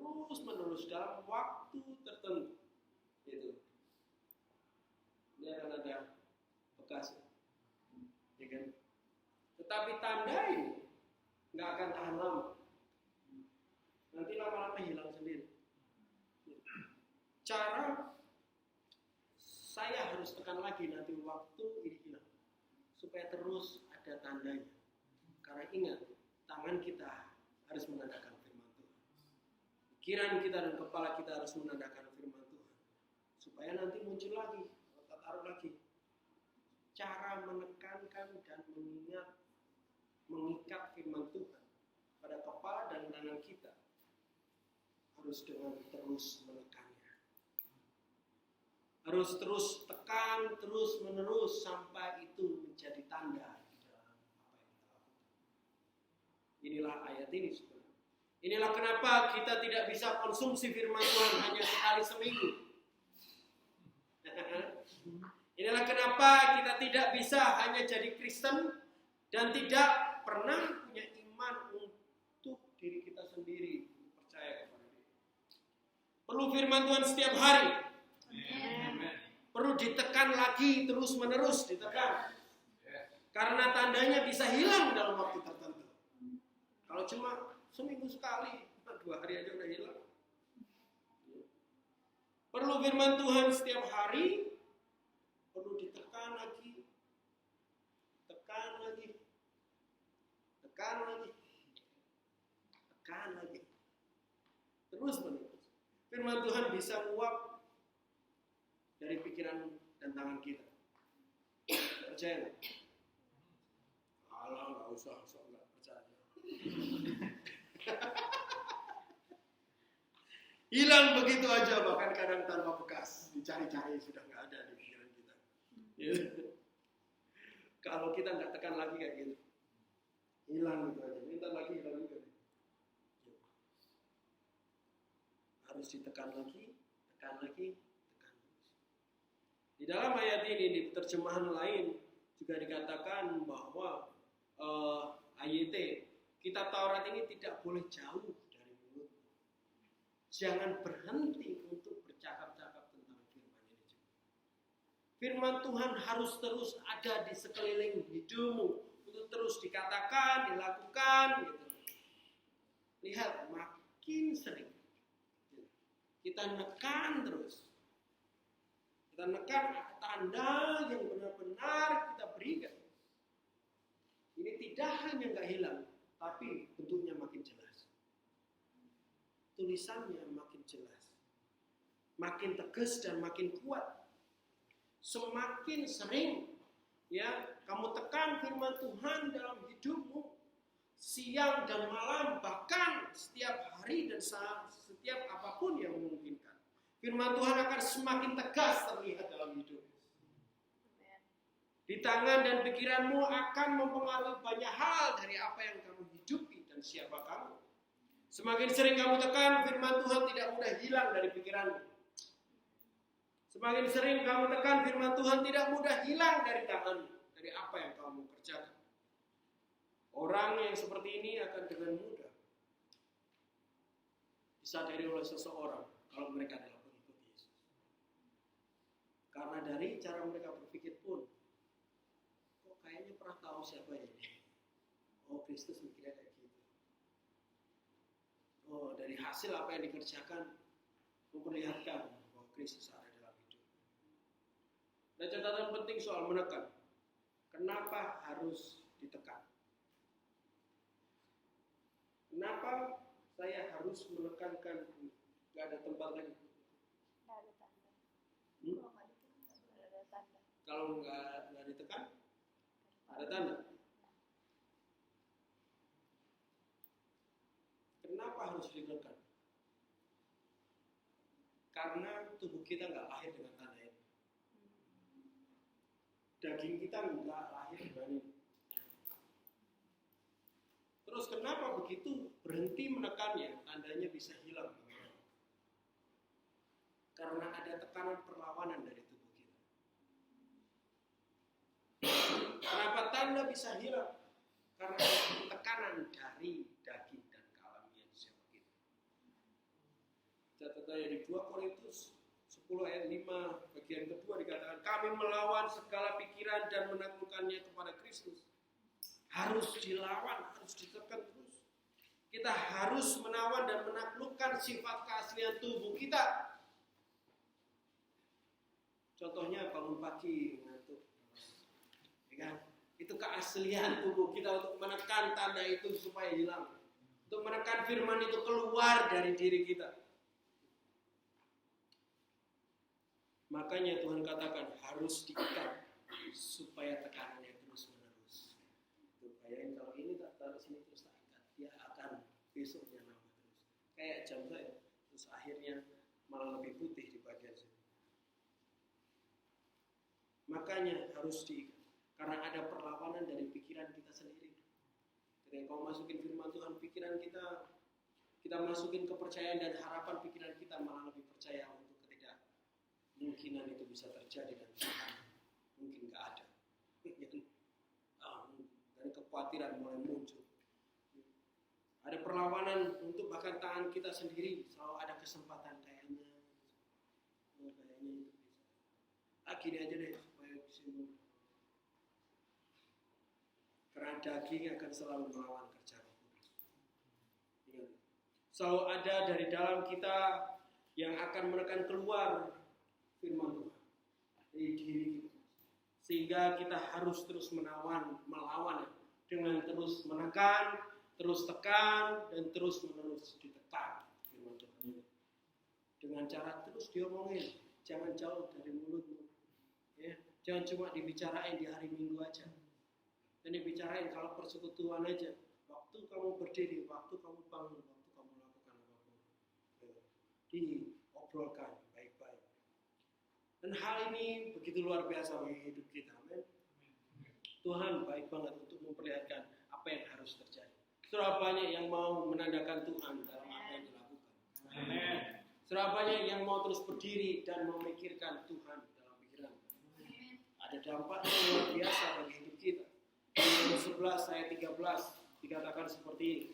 terus menerus dalam waktu tertentu. Itu. Ini akan ada bekas, ya kan? Tetapi tanda ini nggak akan tahan lama. Nanti lama-lama hilang sendiri. Cara saya harus tekan lagi nanti waktu ini hilang supaya terus ada tandanya. Karena ingat, tangan kita harus menandakan firman Tuhan. Pikiran kita dan kepala kita harus menandakan firman Tuhan. Supaya nanti muncul lagi, kita taruh lagi. Cara menekankan dan mengikat firman Tuhan pada kepala dan tangan kita harus dengan terus menekannya. Harus terus tekan, terus menerus sampai itu menjadi tanda di dalam apa yang kita lakukan. Inilah ayat ini sebenarnya. Inilah kenapa kita tidak bisa konsumsi firman Tuhan hanya sekali seminggu. Inilah kenapa kita tidak bisa hanya jadi Kristen dan tidak pernah punya iman untuk diri kita sendiri, percaya kepada Dia. Perlu firman Tuhan setiap hari. Perlu ditekan lagi, terus menerus ditekan. Karena tandanya bisa hilang dalam waktu tertentu. Kalau cuma seminggu sekali, 2 hari aja udah hilang. Perlu firman Tuhan setiap hari. Perlu ditekan lagi, tekan lagi, tekan lagi, tekan lagi, terus menerus. Firman Tuhan bisa menguap dari pikiran dan tangan kita. Percaya nggak? Alah, nggak usah, nggak percaya. Hilang begitu aja, bahkan kadang tanpa bekas, dicari-cari sudah nggak ada di pikiran kita. Kalau kita nggak tekan lagi kayak gitu, hilang gitu aja. Minta lagi, hilang juga. Harus ditekan lagi, tekan lagi, tekan terus. Di dalam ayat ini, di terjemahan lain juga dikatakan bahwa AYT, kitab Taurat ini tidak boleh jauh dari mulut. Jangan berhenti untuk bercakap-cakap tentang firman ini juga. Firman Tuhan harus terus ada di sekeliling hidupmu, untuk terus dikatakan, dilakukan gitu. Lihat, makin sering kita nekan terus. Kita nekan tanda yang benar-benar kita berikan. Ini tidak hanya nggak hilang, tapi bentuknya makin jelas. Tulisannya makin jelas. Makin tegas dan makin kuat. Semakin sering ya kamu tekan firman Tuhan dalam hidupmu, siang dan malam, bahkan setiap hari dan setiap apapun yang memungkinkan, firman Tuhan akan semakin tegas terlihat dalam hidup. Di tangan dan pikiranmu akan mempengaruhi banyak hal dari apa yang kamu hidupi dan siapa kamu. Semakin sering kamu tekan, firman Tuhan tidak mudah hilang dari pikiranmu. Semakin sering kamu tekan, firman Tuhan tidak mudah hilang dari tanganmu, dari apa yang kamu kerjakan. Orang yang seperti ini akan dengan mudah disadari oleh seseorang kalau mereka adalah pengikut Yesus. Karena dari cara mereka berpikir pun, kok kayaknya pernah tahu siapa ini? Oh, Kristus mikirnya kayak gitu. Oh, dari hasil apa yang dikerjakan memperlihatkan bahwa Kristus ada dalam hidup. Dan catatan penting soal menekan. Kenapa harus ditekan? Kenapa saya harus menekankan? Gak ada tempat lagi. Nggak ada tanda. Kalau nggak ditekan, ada tanda. Kenapa harus ditekan? Karena tubuh kita nggak lahir dengan tanda ini. Daging kita nggak lahir dengan ini. Terus kenapa begitu berhenti menekannya, tandanya bisa hilang? Karena ada tekanan perlawanan dari tubuh kita. Kenapa tanda bisa hilang? Karena ada tekanan dari daging dan kealamian siapa kita. Contohnya di 2 Korintus 10 ayat 5 bagian kedua dikatakan kami melawan segala pikiran dan menaklukkannya kepada Kristus. Harus dilawan, harus ditekan terus. Kita harus menawan dan menaklukkan sifat keaslian tubuh kita. Contohnya bangun pagi ngantuk, ya kan? Itu keaslian tubuh kita untuk menekan tanda itu supaya hilang. Untuk menekan firman itu keluar dari diri kita. Makanya Tuhan katakan harus diikat supaya tekanannya terus menerus. Itu bayangin kalau ini tak taruh sini terus tak ikat, dia akan besoknya nambah terus. Kayak jam saya, terus akhirnya malah lebih putih di bagian sini. Makanya harus diikat, karena ada perlawanan dari pikiran kita sendiri. Ketika kau masukin firman Tuhan, pikiran kita masukin kepercayaan dan harapan pikiran kita malah lebih percaya untuk kemungkinan itu bisa terjadi dan mungkin nggak ada. Dari kekhawatiran mulai muncul. Ada perlawanan untuk bahkan tangan kita sendiri selalu ada kesempatan kayaknya itu bisa. Gini aja deh supaya sembuh. Karena daging akan selalu melawan kerja Roh Kudus. Ingat, selalu ada dari dalam kita yang akan menekan keluar firman Tuhan dari diri kita, sehingga kita harus terus melawan dengan terus menekan, terus tekan dan terus menerus ditekan firman Tuhan dengan cara terus diomongin, jangan jauh dari mulutmu, ya, jangan cuma dibicarain di hari Minggu aja, dan dibicarain kalau persekutuan aja, waktu kamu berdiri, waktu kamu bangun, waktu kamu lakukan apapun, ya, diobrolkan. Dan hal ini begitu luar biasa bagi hidup kita. Amen. Tuhan baik banget untuk memperlihatkan apa yang harus terjadi. Surah banyak yang mau menandakan Tuhan dalam apa yang dilakukan. Amen. Surah banyak yang mau terus berdiri dan memikirkan Tuhan dalam pikiran. Ada dampak yang luar biasa bagi hidup kita. Di 11 ayat 13 dikatakan seperti ini.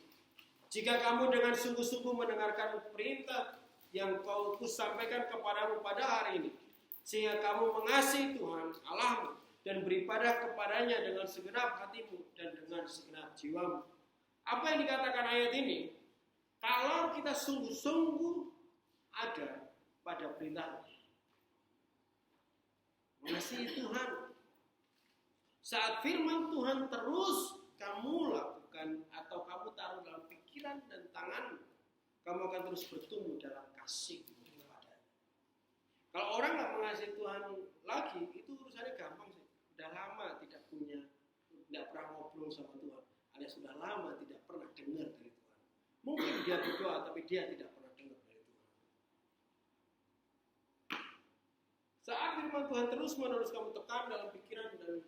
Jika kamu dengan sungguh-sungguh mendengarkan perintah yang kau sampaikan kepadamu pada hari ini, sehingga kamu mengasihi Tuhan Allahmu dan beribadah kepadanya dengan segenap hatimu dan dengan segenap jiwamu. Apa yang dikatakan ayat ini? Kalau kita sungguh-sungguh ada pada perintah mengasihi Tuhan, saat firman Tuhan terus kamu lakukan atau kamu taruh dalam pikiran dan tanganmu, kamu akan terus bertumbuh dalam kasih. Kalau orang nggak mengasihi Tuhan lagi, itu urusannya gampang sih. Sudah lama tidak pernah ngobrol sama Tuhan, alias sudah lama tidak pernah dengar dari Tuhan. Mungkin dia berdoa, tapi dia tidak pernah dengar dari Tuhan. Saat firman Tuhan terus menerus kamu tekan dalam pikiran dan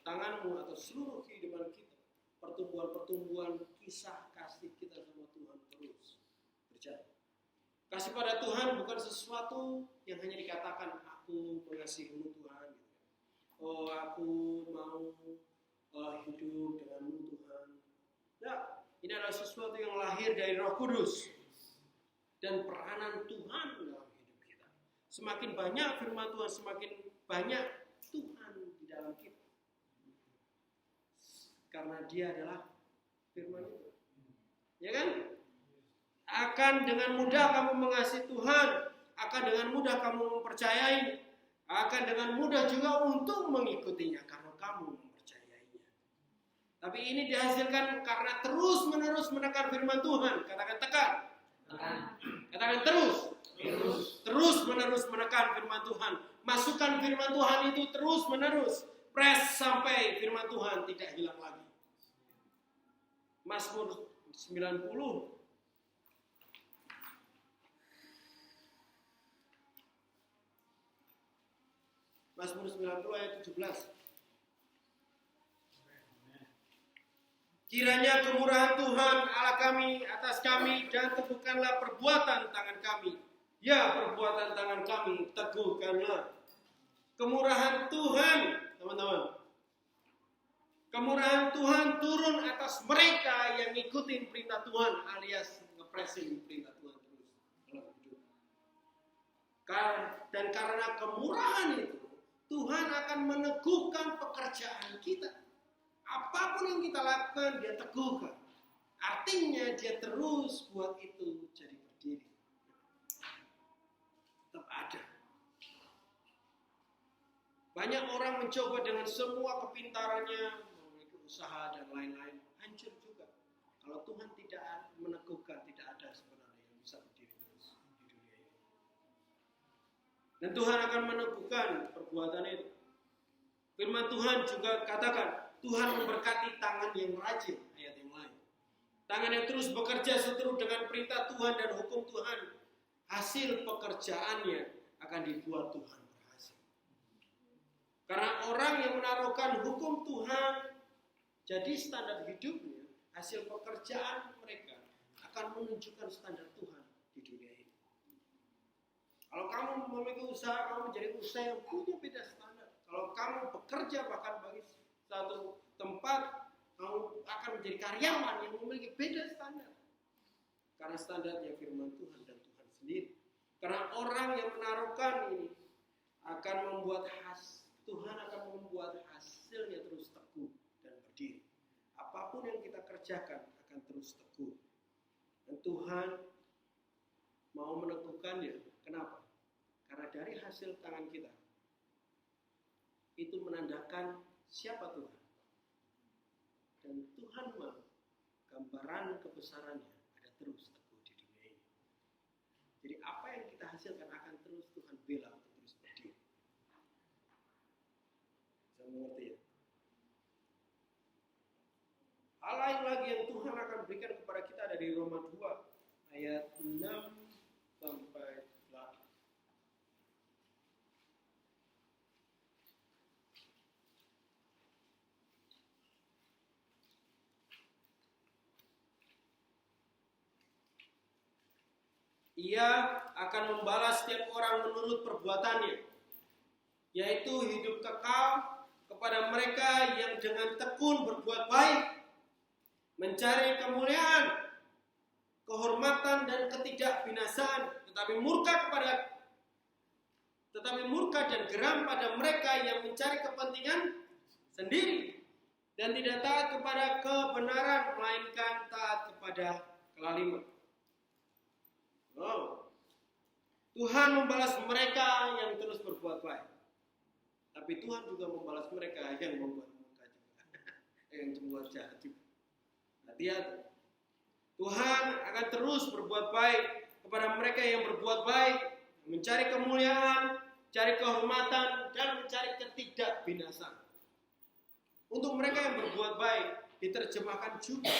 tanganmu atau seluruh kehidupan kita, pertumbuhan kisah kasih kita sama Tuhan terus berjalan. Kasih pada Tuhan bukan sesuatu yang hanya dikatakan aku mengasihimu Tuhan. Oh, aku mau hidup denganmu Tuhan. Ya, ini adalah sesuatu yang lahir dari Roh Kudus dan peranan Tuhan dalam hidup kita. Semakin banyak firman Tuhan, semakin banyak Tuhan di dalam kita. Karena Dia adalah firman itu. Ya kan? Akan dengan mudah kamu mengasihi Tuhan, akan dengan mudah kamu mempercayai, akan dengan mudah juga untuk mengikutinya karena kamu mempercayainya. Tapi ini dihasilkan karena terus-menerus menekan firman Tuhan. Katakan tekan. Katakan terus. Terus-menerus menekan firman Tuhan. Masukkan firman Tuhan itu terus-menerus. Press sampai firman Tuhan tidak hilang lagi. Mazmur 90 Mazmur 90 ayat 17. Kiranya kemurahan Tuhan Allah kami atas kami dan teguhkanlah perbuatan tangan kami. Ya, perbuatan tangan kami teguhkanlah. Kemurahan Tuhan, teman-teman. Kemurahan Tuhan turun atas mereka yang ngikutin perintah Tuhan alias ngepressing perintah Tuhan terus. Dan karena kemurahan itu, Tuhan akan meneguhkan pekerjaan kita. Apapun yang kita lakukan, dia teguhkan. Artinya dia terus buat itu jadi berdiri. Tetap ada. Banyak orang mencoba dengan semua kepintarannya, memiliki usaha dan lain-lain, hancur juga. Kalau Tuhan tidak meneguhkan, tidak ada sebenarnya yang bisa berdiri terus di dunia ini. Dan Tuhan akan meneguhkan perbuatan itu. Firman Tuhan juga katakan, Tuhan memberkati tangan yang rajin, ayat yang lain. Tangan yang terus bekerja seturut dengan perintah Tuhan dan hukum Tuhan. Hasil pekerjaannya akan dibuat Tuhan berhasil. Karena orang yang menaruhkan hukum Tuhan jadi standar hidupnya, hasil pekerjaan mereka akan menunjukkan standar Tuhan di dunia ini. Kalau kamu memiliki usaha, kamu menjadi usaha yang punya beda standar. Kalau kamu bekerja bahkan bagi satu tempat, kamu akan menjadi karyawan yang memiliki beda standar. Karena standarnya firman Tuhan dan Tuhan sendiri. Karena orang yang menaruhkan ini akan membuat Tuhan akan membuat hasilnya terus teguh dan berdiri. Apapun yang kita kerjakan akan terus teguh. Dan Tuhan mau meneguhkannya. Kenapa? Karena dari hasil tangan kita itu menandakan siapa Tuhan. Dan Tuhan mau gambaran kebesarannya ada terus teguh di dunia ini. Jadi apa yang kita hasilkan akan terus Tuhan bela untuk terus berdiri. Bisa mengerti ya? Hal lain lagi yang Tuhan akan berikan kepada kita dari Roma 2 ayat 6 sampai 8. Ia akan membalas setiap orang menurut perbuatannya, yaitu hidup kekal kepada mereka yang dengan tekun berbuat baik, mencari kemuliaan, kehormatan dan ketidakbinasaan, tetapi murka dan geram pada mereka yang mencari kepentingan sendiri dan tidak taat kepada kebenaran, melainkan taat kepada kelaliman. Tuhan membalas mereka yang terus berbuat baik, tapi Tuhan juga membalas mereka yang membuat murka juga, yang membuat jahat juga. Hati-hati. Tuhan akan terus berbuat baik kepada mereka yang berbuat baik, mencari kemuliaan, cari kehormatan, dan mencari ketidakbinasaan. Untuk mereka yang berbuat baik, diterjemahkan juga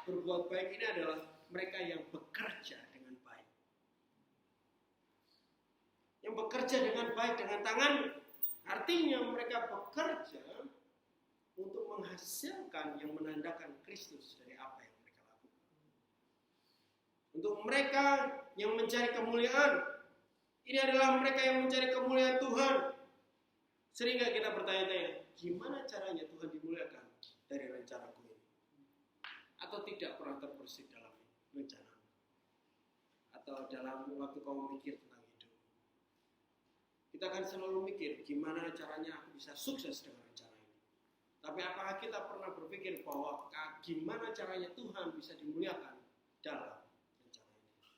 berbuat baik ini adalah mereka yang bekerja dengan baik. Yang bekerja dengan baik dengan tangan, artinya mereka bekerja untuk menghasilkan yang menandakan Kristus dari apa yang mereka lakukan. Untuk mereka yang mencari kemuliaan, ini adalah mereka yang mencari kemuliaan Tuhan. Sehingga kita bertanya-tanya, gimana caranya Tuhan dimuliakan dari rencanaku ini? Atau tidak pernah terbersih dalam rencana? Atau dalam waktu kau mikir tentang hidup? Kita akan selalu mikir, gimana caranya aku bisa sukses dengan rencana ini? Tapi apakah kita pernah berpikir bahwa gimana caranya Tuhan bisa dimuliakan dalam rencana ini?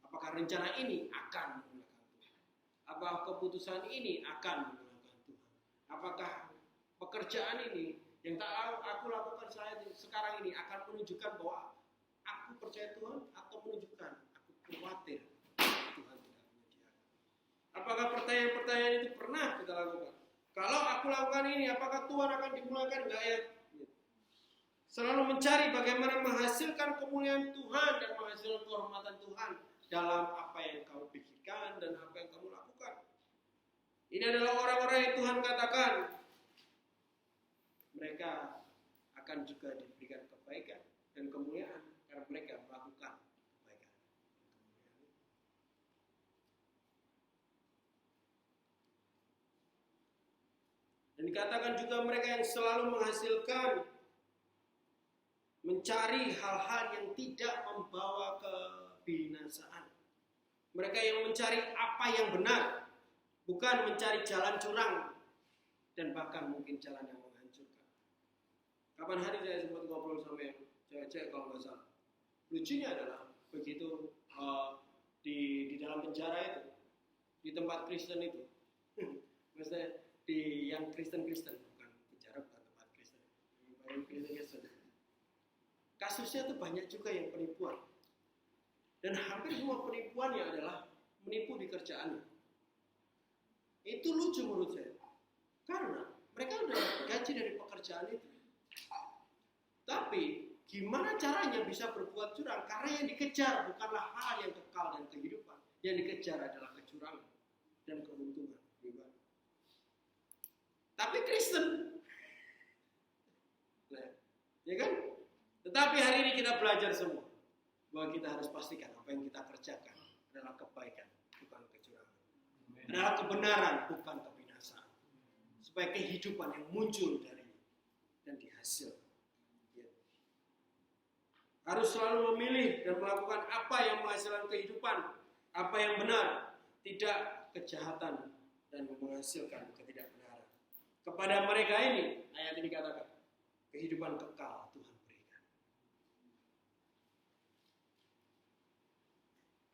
Apakah rencana ini akan memuliakan Tuhan? Apakah keputusan ini akan memuliakan Tuhan? Apakah pekerjaan ini yang aku lakukan sekarang ini akan menunjukkan bahwa aku percaya Tuhan atau menunjukkan aku khawatir Tuhan tidak menyediakan? Apakah pertanyaan-pertanyaan itu pernah kita lakukan? Kalau aku lakukan ini, apakah Tuhan akan dimuliakan enggak ya? Selalu mencari bagaimana menghasilkan kemuliaan Tuhan dan menghasilkan kehormatan Tuhan dalam apa yang kamu pikirkan dan apa yang kamu lakukan. Ini adalah orang-orang yang Tuhan katakan mereka akan juga diberikan kebaikan dan kemuliaan karena mereka melakukan kebaikan. Dan dikatakan juga mereka yang selalu menghasilkan, mencari hal-hal yang tidak membawa kebinasaan. Mereka yang mencari apa yang benar, bukan mencari jalan curang dan bahkan mungkin jalan yang menghancurkan. Kapan hari saya sempat ngobrol sama yang cewek-cewek kalau nggak salah. Lucunya adalah begitu di dalam penjara itu, di tempat Kristen itu, maksudnya di yang Kristen bukan penjara, bukan tempat Kristen, yang Kristen. Kasusnya tuh banyak juga yang penipuan. Dan hampir semua penipuannya adalah menipu di kerjaannya. Itu lucu menurut saya. Karena mereka udah dapat gaji dari pekerjaan itu. Tapi gimana caranya bisa berbuat curang? Karena yang dikejar bukanlah hal yang kekal dan kehidupan. Yang dikejar adalah kecurangan dan keuntungan. Tapi Kristen. Nah, ya kan? Tetapi hari ini kita belajar semua bahwa kita harus pastikan apa yang kita kerjakan adalah kebaikan, bukan kecurangan. Adalah kebenaran, bukan kebinasaan. Supaya kehidupan yang muncul dari dan dihasilkan. Ya. Harus selalu memilih dan melakukan apa yang menghasilkan kehidupan, apa yang benar, tidak kejahatan dan menghasilkan ketidakbenaran. Kepada mereka ini, ayat ini katakan, kehidupan kekal Tuhan berikan.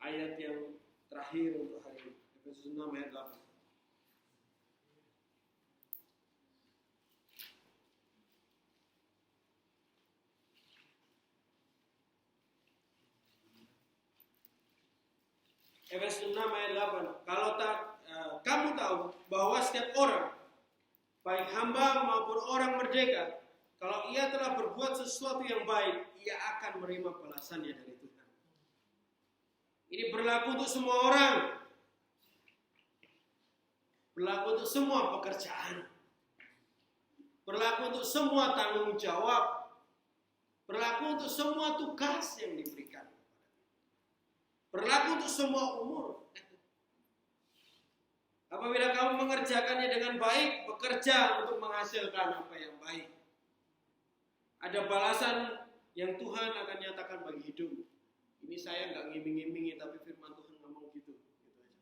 Ayat yang terakhir untuk hari ini, Efesus 6 ayat 8. Efesus 6 ayat 8. Kalau kamu tahu bahwa setiap orang, baik hamba maupun orang merdeka, kalau ia telah berbuat sesuatu yang baik, ia akan menerima balasannya dari Tuhan. Ini berlaku untuk semua orang. Berlaku untuk semua pekerjaan. Berlaku untuk semua tanggung jawab. Berlaku untuk semua tugas yang diberikan. Berlaku untuk semua umur. Apabila kamu mengerjakannya dengan baik, bekerja untuk menghasilkan apa yang baik. Ada balasan yang Tuhan akan nyatakan bagi hidup. Ini saya nggak ngiming-ngimingi, tapi firman Tuhan ngomong gitu. Gitu aja.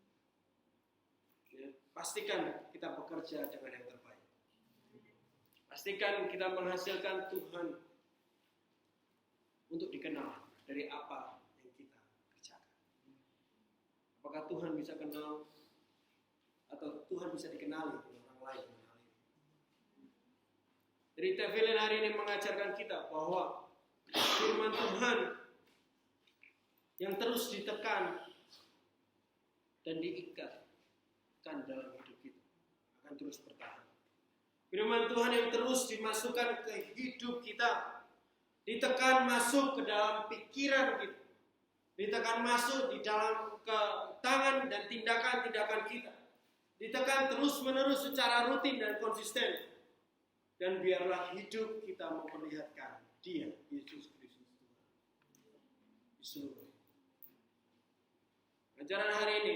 Ya, pastikan kita bekerja dengan yang terbaik. Pastikan kita menghasilkan Tuhan untuk dikenal dari apa yang kita kerjakan. Apakah Tuhan bisa kenal atau Tuhan bisa dikenali oleh orang lain? Jadi Tefilin hari ini mengajarkan kita bahwa firman Tuhan yang terus ditekan dan diikatkan dalam hidup kita akan terus bertahan. Firman Tuhan yang terus dimasukkan ke hidup kita, ditekan masuk ke dalam pikiran kita, ditekan masuk di dalam ke tangan dan tindakan-tindakan kita, ditekan terus-menerus secara rutin dan konsisten. Dan biarlah hidup kita memperlihatkan Dia, Yesus Kristus Tuhan, di seluruh. Ajaran hari ini,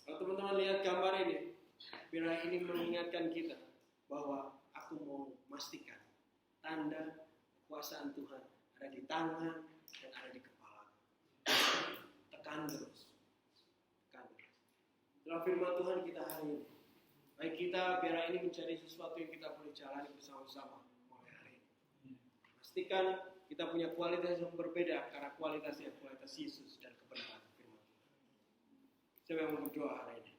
kalau teman-teman lihat gambar ini, biarlah ini mengingatkan kita bahwa aku mau memastikan tanda kekuasaan Tuhan ada di tangan dan ada di kepala. Tekan terus. Tekan terus. Dalam firman Tuhan kita hari ini, baik kita biarlah ini menjadi sesuatu yang kita boleh jalani bersama-sama mulai hari ini. Pastikan kita punya kualitas yang berbeda karena kualitasnya kualitas Yesus dan kebenaran firman Tuhan. Saya mau berdoa hari ini.